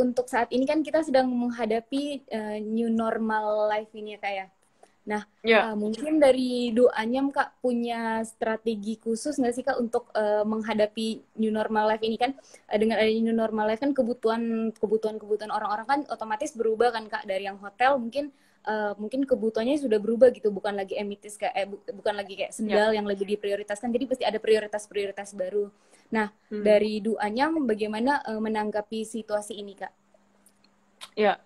untuk saat ini kan kita sedang menghadapi new normal life ini ya, Kak ya. Nah, mungkin dari Duanyam Kak punya strategi khusus nggak sih Kak untuk menghadapi new normal life ini kan, dengan adanya new normal life kan kebutuhan orang-orang kan otomatis berubah kan Kak, dari yang hotel mungkin kebutuhannya sudah berubah gitu, bukan lagi emitis bukan lagi kayak sendal yang lebih diprioritaskan, jadi pasti ada prioritas baru. Nah, dari Duanyam bagaimana menanggapi situasi ini Kak? Ya,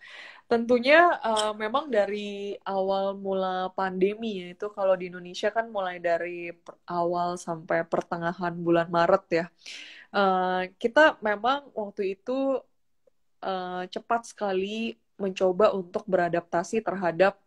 tentunya memang dari awal mula pandemi ya, itu kalau di Indonesia kan mulai dari awal sampai pertengahan bulan Maret ya. Kita memang waktu itu cepat sekali mencoba untuk beradaptasi terhadap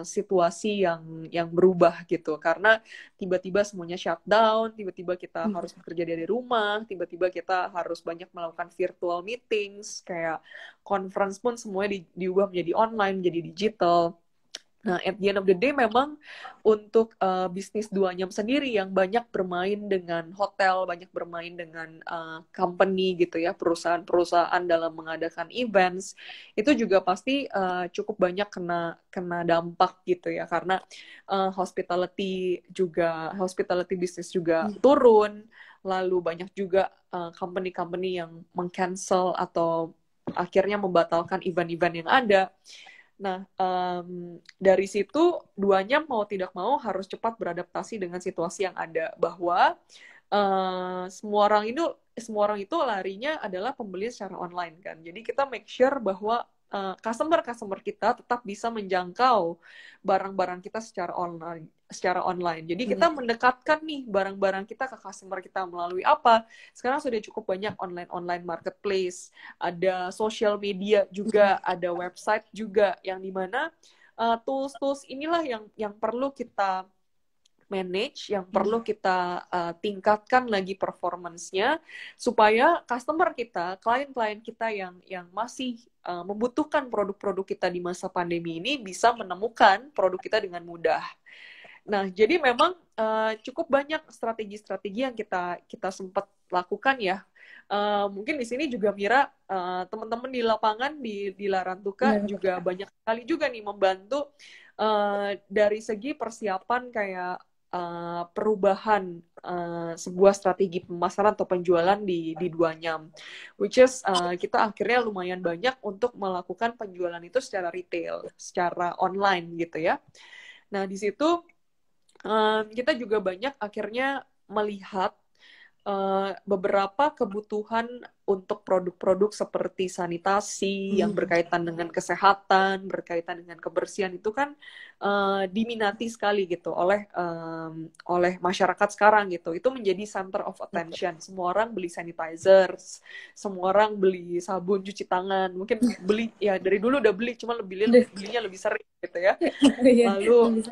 situasi yang berubah gitu, karena tiba-tiba semuanya shutdown, tiba-tiba kita harus bekerja dari rumah, tiba-tiba kita harus banyak melakukan virtual meetings, kayak conference pun semuanya diubah menjadi online, menjadi digital. Nah, at the end of the day memang untuk bisnis Duanyam sendiri yang banyak bermain dengan hotel, banyak bermain dengan company gitu ya, perusahaan-perusahaan dalam mengadakan events, itu juga pasti cukup banyak kena dampak gitu ya, karena hospitality business juga turun, lalu banyak juga company-company yang meng-cancel atau akhirnya membatalkan event-event yang ada. Nah, dari situ Duanyam mau tidak mau harus cepat beradaptasi dengan situasi yang ada, bahwa semua orang itu larinya adalah pembeli secara online kan. Jadi kita make sure bahwa customer kita tetap bisa menjangkau barang-barang kita secara online. Jadi kita mendekatkan nih barang-barang kita ke customer kita melalui apa? Sekarang sudah cukup banyak online marketplace, ada social media juga, ada website juga, yang dimana tools inilah yang perlu kita manage, yang perlu kita tingkatkan lagi performance-nya, supaya customer kita, klien-klien kita yang masih membutuhkan produk-produk kita di masa pandemi ini bisa menemukan produk kita dengan mudah. Nah, jadi memang cukup banyak strategi-strategi yang kita sempat lakukan ya. Mungkin di sini juga Mira, teman-teman di lapangan di Larantuka juga banyak sekali juga nih membantu dari segi persiapan kayak perubahan sebuah strategi pemasaran atau penjualan di Duanyam, which is kita akhirnya lumayan banyak untuk melakukan penjualan itu secara retail, secara online gitu ya. Nah, di situ kita juga banyak akhirnya melihat beberapa kebutuhan untuk produk-produk seperti sanitasi yang berkaitan dengan kesehatan, berkaitan dengan kebersihan itu kan diminati sekali gitu oleh masyarakat sekarang gitu. Itu menjadi center of attention. Semua orang beli sanitizer, semua orang beli sabun cuci tangan. Mungkin beli ya dari dulu udah beli, cuma belinya lebih sering gitu ya. Lalu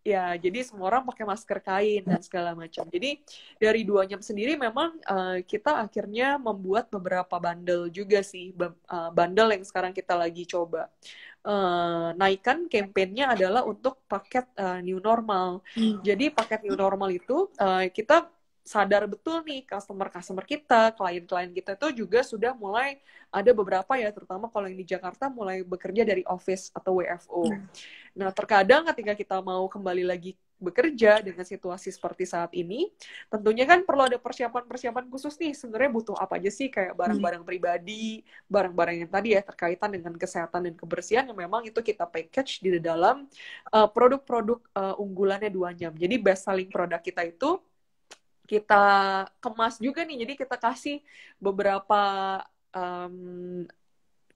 ya, jadi semua orang pakai masker kain dan segala macam. Jadi dari 2Nyam sendiri memang kita akhirnya membuat beberapa bundle juga sih. Bundle yang sekarang kita lagi coba naikkan campaign-nya adalah untuk paket new normal. Jadi paket new normal itu kita sadar betul nih customer kita, klien-klien kita itu juga sudah mulai ada beberapa ya, terutama kalau yang di Jakarta mulai bekerja dari office atau WFO. Nah, terkadang ketika kita mau kembali lagi bekerja dengan situasi seperti saat ini, tentunya kan perlu ada persiapan-persiapan khusus nih. Sebenarnya butuh apa aja sih, kayak barang-barang pribadi, barang-barang yang tadi ya terkaitan dengan kesehatan dan kebersihan yang memang itu kita package di dalam produk-produk unggulannya 2Nyam. Jadi best selling produk kita itu kita kemas juga nih. Jadi kita kasih beberapa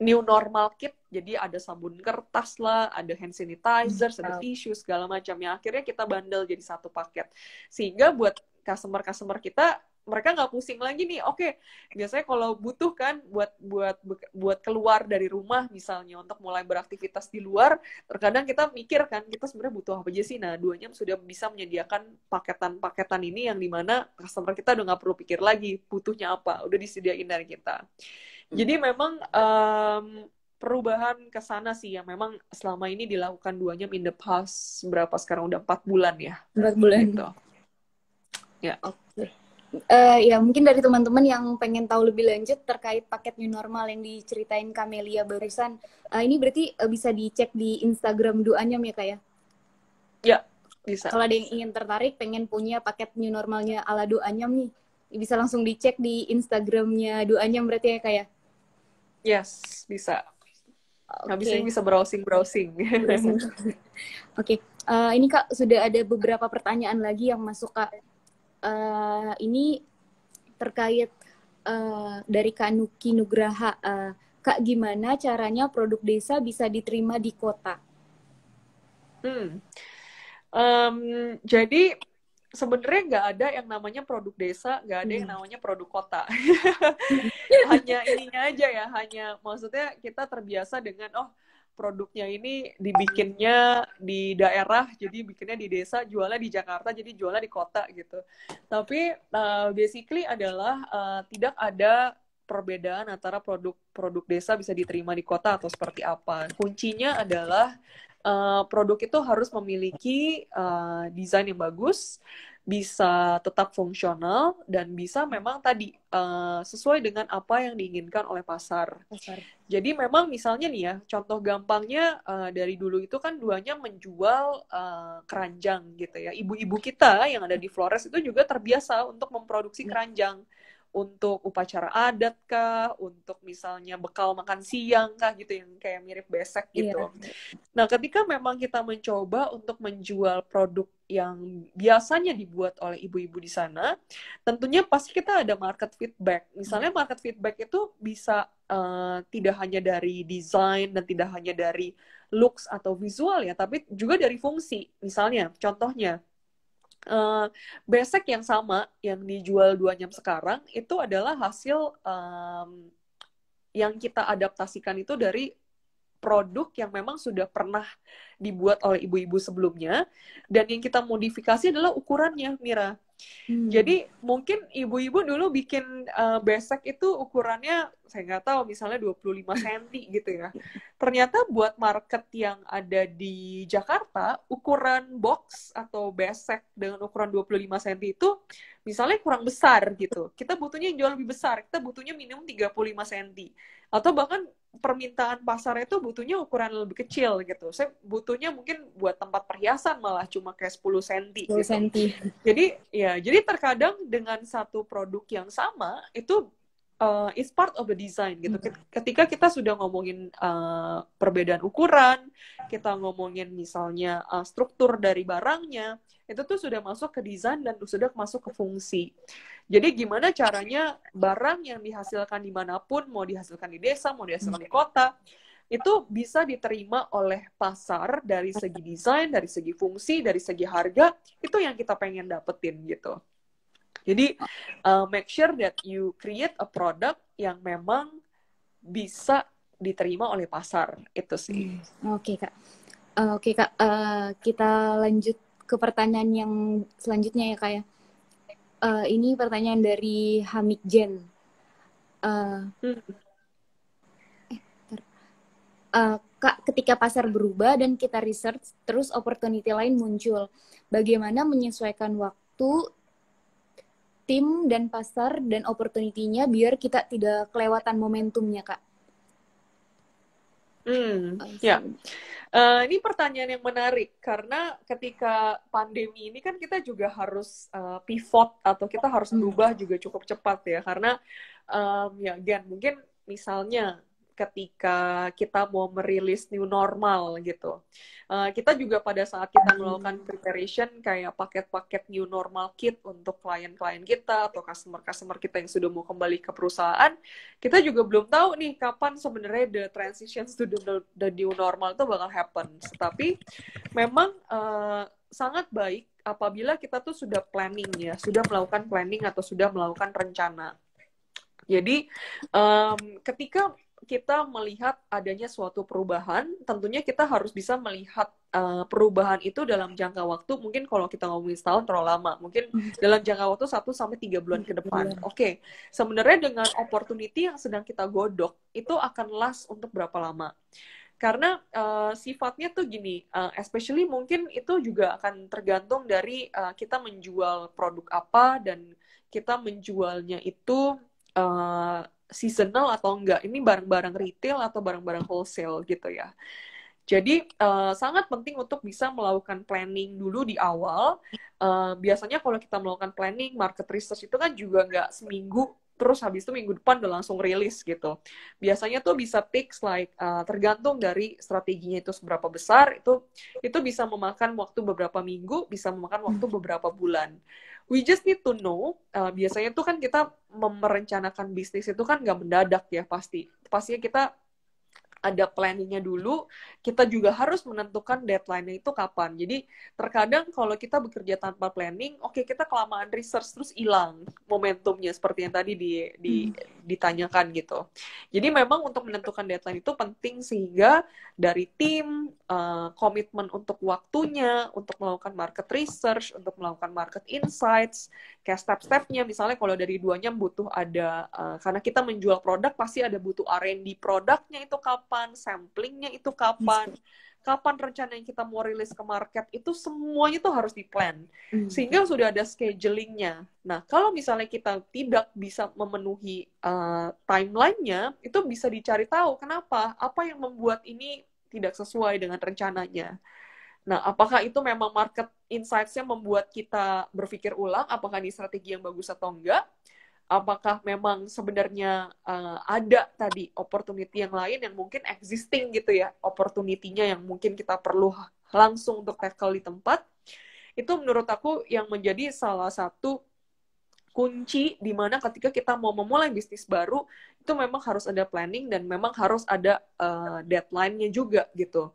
new normal kit, jadi ada sabun kertas lah, ada hand sanitizer, ada tisu, segala macam. Yang akhirnya kita bundle jadi satu paket. Sehingga buat customer kita, mereka nggak pusing lagi nih. Oke, biasanya kalau butuh kan buat keluar dari rumah misalnya untuk mulai beraktivitas di luar, terkadang kita mikir kan kita sebenarnya butuh apa aja sih. Nah, 2Nyam sudah bisa menyediakan paketan-paketan ini yang dimana customer kita udah nggak perlu pikir lagi butuhnya apa, udah disediain dari kita. Jadi memang perubahan ke sana sih yang memang selama ini dilakukan 2Nyam in the past berapa sekarang udah 4 bulan ya. 4 bulan. Gitu. Ya. Oke. Ya mungkin dari teman-teman yang pengen tahu lebih lanjut terkait paket new normal yang diceritain Kamelia barusan, ini berarti bisa dicek di Instagram 2Nyam ya Kak ya? Ya, bisa. Kalau ada yang ingin tertarik pengen punya paket new normalnya ala 2Nyam nih, bisa langsung dicek di Instagramnya 2Nyam berarti ya Kak ya? Yes, bisa. Habisnya bisa browsing. Oke. Ini Kak, sudah ada beberapa pertanyaan lagi yang masuk Kak. Ini terkait dari Kak Nuki Nugraha. Kak, gimana caranya produk desa bisa diterima di kota? Jadi sebenarnya nggak ada yang namanya produk desa, nggak ada yang namanya produk kota. Hanya ininya aja ya, hanya maksudnya kita terbiasa dengan produknya ini dibikinnya di daerah, jadi bikinnya di desa, jualnya di Jakarta, jadi jualnya di kota gitu. Tapi basically adalah tidak ada perbedaan antara produk desa bisa diterima di kota atau seperti apa. Kuncinya adalah produk itu harus memiliki desain yang bagus, bisa tetap fungsional, dan bisa memang tadi sesuai dengan apa yang diinginkan oleh pasar. Jadi memang misalnya nih ya, contoh gampangnya dari dulu itu kan 2Nyam menjual keranjang gitu ya. Ibu-ibu kita yang ada di Flores itu juga terbiasa untuk memproduksi keranjang. Untuk upacara adat kah, untuk misalnya bekal makan siang kah gitu, yang kayak mirip besek gitu. Nah, ketika memang kita mencoba untuk menjual produk yang biasanya dibuat oleh ibu-ibu di sana, tentunya pasti kita ada market feedback. Misalnya market feedback itu bisa tidak hanya dari desain dan tidak hanya dari looks atau visual ya, tapi juga dari fungsi. Misalnya, contohnya, besek yang sama yang dijual 2Nyam sekarang itu adalah hasil yang kita adaptasikan itu dari produk yang memang sudah pernah dibuat oleh ibu-ibu sebelumnya, dan yang kita modifikasi adalah ukurannya, Mira. Jadi mungkin ibu-ibu dulu bikin besek itu ukurannya, saya nggak tahu, misalnya 25 cm gitu ya. Ternyata buat market yang ada di Jakarta, ukuran box atau besek dengan ukuran 25 cm itu misalnya kurang besar gitu. Kita butuhnya yang jauh lebih besar, kita butuhnya minimum 35 cm. Atau bahkan permintaan pasar itu butuhnya ukuran lebih kecil gitu. Saya butuhnya mungkin buat tempat perhiasan malah cuma kayak 10 cm gitu. Jadi terkadang dengan satu produk yang sama itu is part of the design gitu. Ketika kita sudah ngomongin perbedaan ukuran, kita ngomongin misalnya struktur dari barangnya, itu tuh sudah masuk ke desain dan sudah masuk ke fungsi. Jadi gimana caranya barang yang dihasilkan dimanapun, mau dihasilkan di desa, mau dihasilkan di kota, itu bisa diterima oleh pasar dari segi desain, dari segi fungsi, dari segi harga, itu yang kita pengen dapetin gitu. Jadi make sure that you create a product yang memang bisa diterima oleh pasar, itu sih. Oke Kak. Oke Kak, kita lanjut ke pertanyaan yang selanjutnya ya Kak ya. Ini pertanyaan dari Hamid Jen. Kak, ketika pasar berubah dan kita research, terus opportunity lain muncul. Bagaimana menyesuaikan waktu, tim, dan pasar, dan opportunity-nya biar kita tidak kelewatan momentumnya, Kak? Ya. Ini pertanyaan yang menarik karena ketika pandemi ini kan kita juga harus pivot atau kita harus berubah juga cukup cepat ya karena ya Gan mungkin misalnya ketika kita mau merilis new normal gitu kita juga pada saat kita melakukan preparation kayak paket-paket new normal kit untuk klien-klien kita atau customer-customer kita yang sudah mau kembali ke perusahaan kita juga belum tahu nih kapan sebenarnya the transition to the new normal itu bakal happen. Tapi memang sangat baik apabila kita tuh sudah planning ya, sudah melakukan planning atau sudah melakukan rencana. Jadi ketika kita melihat adanya suatu perubahan, tentunya kita harus bisa melihat perubahan itu dalam jangka waktu, mungkin kalau kita ngomongin setahun terlalu lama, mungkin dalam jangka waktu 1-3 bulan ke depan. Oke, sebenarnya dengan opportunity yang sedang kita godok, itu akan last untuk berapa lama? Karena sifatnya tuh gini, especially mungkin itu juga akan tergantung dari kita menjual produk apa, dan kita menjualnya itu seasonal atau enggak, ini barang-barang retail atau barang-barang wholesale gitu ya. Jadi sangat penting untuk bisa melakukan planning dulu di awal. Biasanya kalau kita melakukan planning, market research itu kan juga nggak seminggu, terus habis itu minggu depan udah langsung rilis gitu. Biasanya tuh bisa takes like tergantung dari strateginya itu seberapa besar, itu bisa memakan waktu beberapa minggu, bisa memakan waktu beberapa bulan. We just need to know, biasanya tuh kan kita merencanakan bisnis itu kan nggak mendadak ya pasti. Pastinya kita ada planningnya dulu, kita juga harus menentukan deadline-nya itu kapan. Jadi terkadang kalau kita bekerja tanpa planning, oke kita kelamaan research terus hilang momentumnya seperti yang tadi ditanyakan gitu. Jadi memang untuk menentukan deadline itu penting sehingga dari tim, komitmen untuk waktunya, untuk melakukan market research, untuk melakukan market insights, kayak step-stepnya, misalnya kalau dari duanya butuh ada, karena kita menjual produk, pasti ada butuh R&D produknya itu kapan, samplingnya itu kapan rencana yang kita mau rilis ke market, itu semuanya tuh harus di-plan. Sehingga sudah ada schedulingnya. Nah, kalau misalnya kita tidak bisa memenuhi timeline-nya, itu bisa dicari tahu kenapa, apa yang membuat ini tidak sesuai dengan rencananya. Nah, apakah itu memang market insights-nya membuat kita berpikir ulang, apakah ini strategi yang bagus atau enggak? Apakah memang sebenarnya ada tadi opportunity yang lain yang mungkin existing gitu ya, opportunity-nya yang mungkin kita perlu langsung untuk tackle di tempat? Itu menurut aku yang menjadi salah satu kunci di mana ketika kita mau memulai bisnis baru, itu memang harus ada planning dan memang harus ada deadline-nya juga gitu.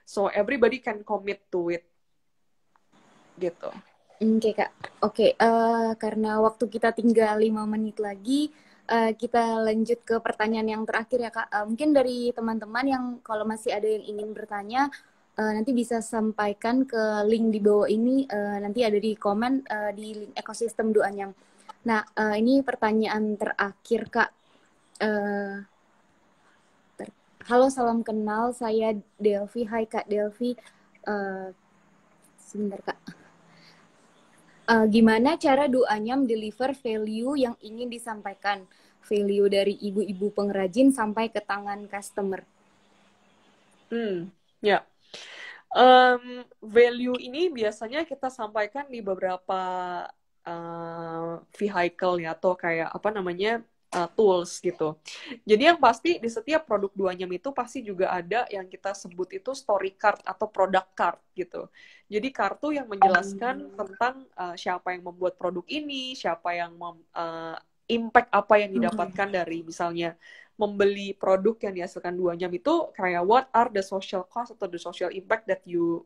So everybody can commit to it. Gitu. Oke Kak. Oke, karena waktu kita tinggal 5 menit lagi, kita lanjut ke pertanyaan yang terakhir ya Kak. Mungkin dari teman-teman yang kalau masih ada yang ingin bertanya, nanti bisa sampaikan ke link di bawah ini, nanti ada di komen di link ekosistem Duanyam. Nah, ini pertanyaan terakhir Kak. Halo, salam kenal, saya Delvi. Hai Kak Delvi. Sebentar Kak. Gimana cara Duanyam deliver value yang ingin disampaikan? Value dari ibu-ibu pengrajin sampai ke tangan customer. Ya. Value ini biasanya kita sampaikan di beberapa vehicle ya, atau kayak apa namanya, tools gitu. Jadi yang pasti di setiap produk 2Nyam itu pasti juga ada yang kita sebut itu story card atau product card gitu. Jadi kartu yang menjelaskan tentang siapa yang membuat produk ini, siapa yang impact apa yang didapatkan dari misalnya membeli produk yang dihasilkan 2Nyam itu, kayak what are the social cost atau the social impact that you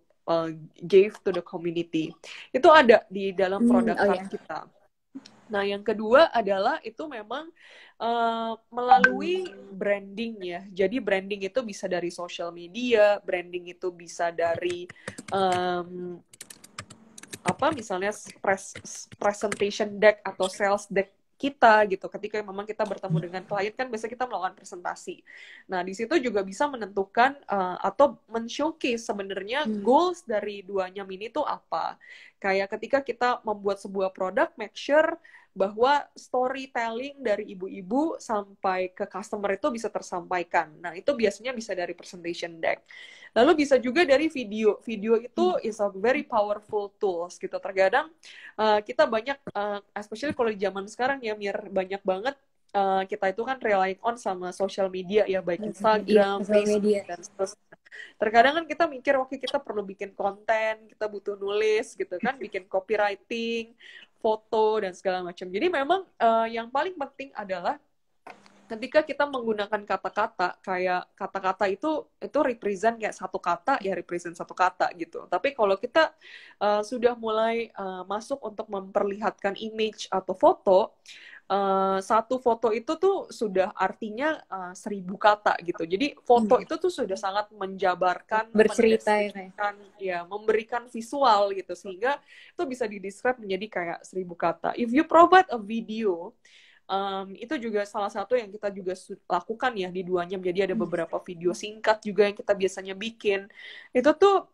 gave to the community. Itu ada di dalam produk card kita. Nah, yang kedua adalah itu memang melalui branding ya. Jadi branding itu bisa dari social media, branding itu bisa dari misalnya presentation deck atau sales deck kita gitu. Ketika memang kita bertemu dengan klien kan biasanya kita melakukan presentasi. Nah, di situ juga bisa menentukan atau men-showcase sebenarnya goals dari 2Nyam ini tuh apa. Kayak ketika kita membuat sebuah produk, make sure bahwa storytelling dari ibu-ibu sampai ke customer itu bisa tersampaikan. Nah, itu biasanya bisa dari presentation deck. Lalu bisa juga dari video. Video itu is a very powerful tools gitu. Terkadang kita banyak, especially kalau di zaman sekarang ya, Mir, banyak banget kita itu kan relying on sama social media ya, baik Instagram, Facebook, dan seterusnya. Terkadang kan kita mikir, oke, kita perlu bikin konten, kita butuh nulis gitu kan, bikin copywriting, foto, dan segala macam. Jadi memang yang paling penting adalah ketika kita menggunakan kata-kata, kayak kata-kata itu represent kayak satu kata, ya represent satu kata gitu. Tapi kalau kita sudah mulai masuk untuk memperlihatkan image atau foto, satu foto itu tuh sudah artinya 1000 kata gitu. Jadi foto itu tuh sudah sangat menjabarkan, bercerita ya, memberikan visual gitu, sehingga itu bisa didescribe menjadi kayak 1000 kata. If you provide a video, itu juga salah satu yang kita juga lakukan ya di 2Nyam. Jadi ada beberapa video singkat juga yang kita biasanya bikin. Itu tuh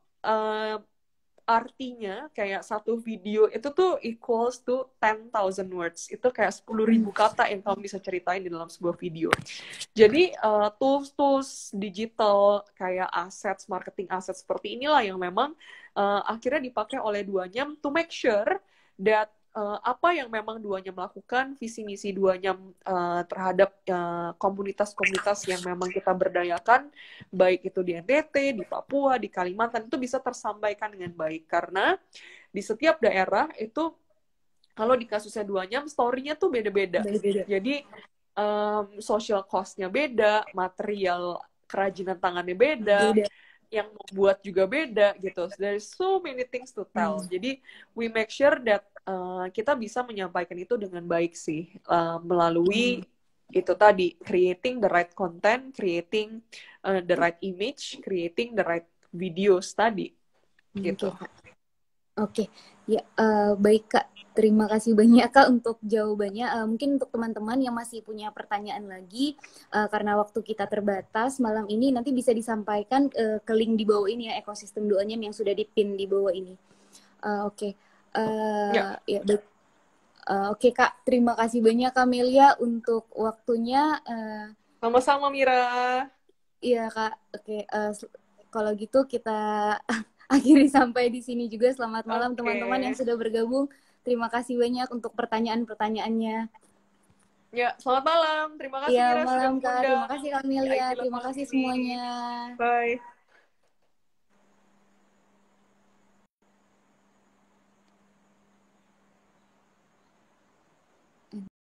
artinya kayak satu video itu tuh equals to 10,000 words. Itu kayak 10.000 kata yang kamu bisa ceritain di dalam sebuah video. Jadi tools digital kayak assets, marketing assets seperti inilah yang memang akhirnya dipakai oleh 2Nyam to make sure that apa yang memang 2Nyam lakukan, visi misi 2Nyam terhadap komunitas-komunitas yang memang kita berdayakan, baik itu di NTT, di Papua, di Kalimantan, itu bisa tersampaikan dengan baik. Karena di setiap daerah itu, kalau di kasusnya 2Nyam, story-nya tuh beda-beda. Jadi social cost-nya beda, material kerajinan tangannya beda. Yang membuat juga beda gitu. There's so many things to tell. Jadi we make sure that kita bisa menyampaikan itu dengan baik sih, melalui itu tadi, creating the right content, creating the right image, creating the right videos tadi gitu. Oke. Ya, baik Kak. Terima kasih banyak Kak untuk jawabannya. Mungkin untuk teman-teman yang masih punya pertanyaan lagi, karena waktu kita terbatas malam ini, nanti bisa disampaikan ke link di bawah ini ya, ekosistem 2Nyam yang sudah dipin di bawah ini. Oke. Ya, baik. Oke Kak, terima kasih banyak Camelia untuk waktunya. Sama-sama Mira. Iya Kak. Oke. Kalau gitu kita akhiri sampai di sini juga. Selamat malam teman-teman yang sudah bergabung. Terima kasih banyak untuk pertanyaan-pertanyaannya. Ya, selamat malam. Terima kasih Mira sudah malam Kak. mengundang. Terima kasih Camelia. Terima kasih semuanya. Bye.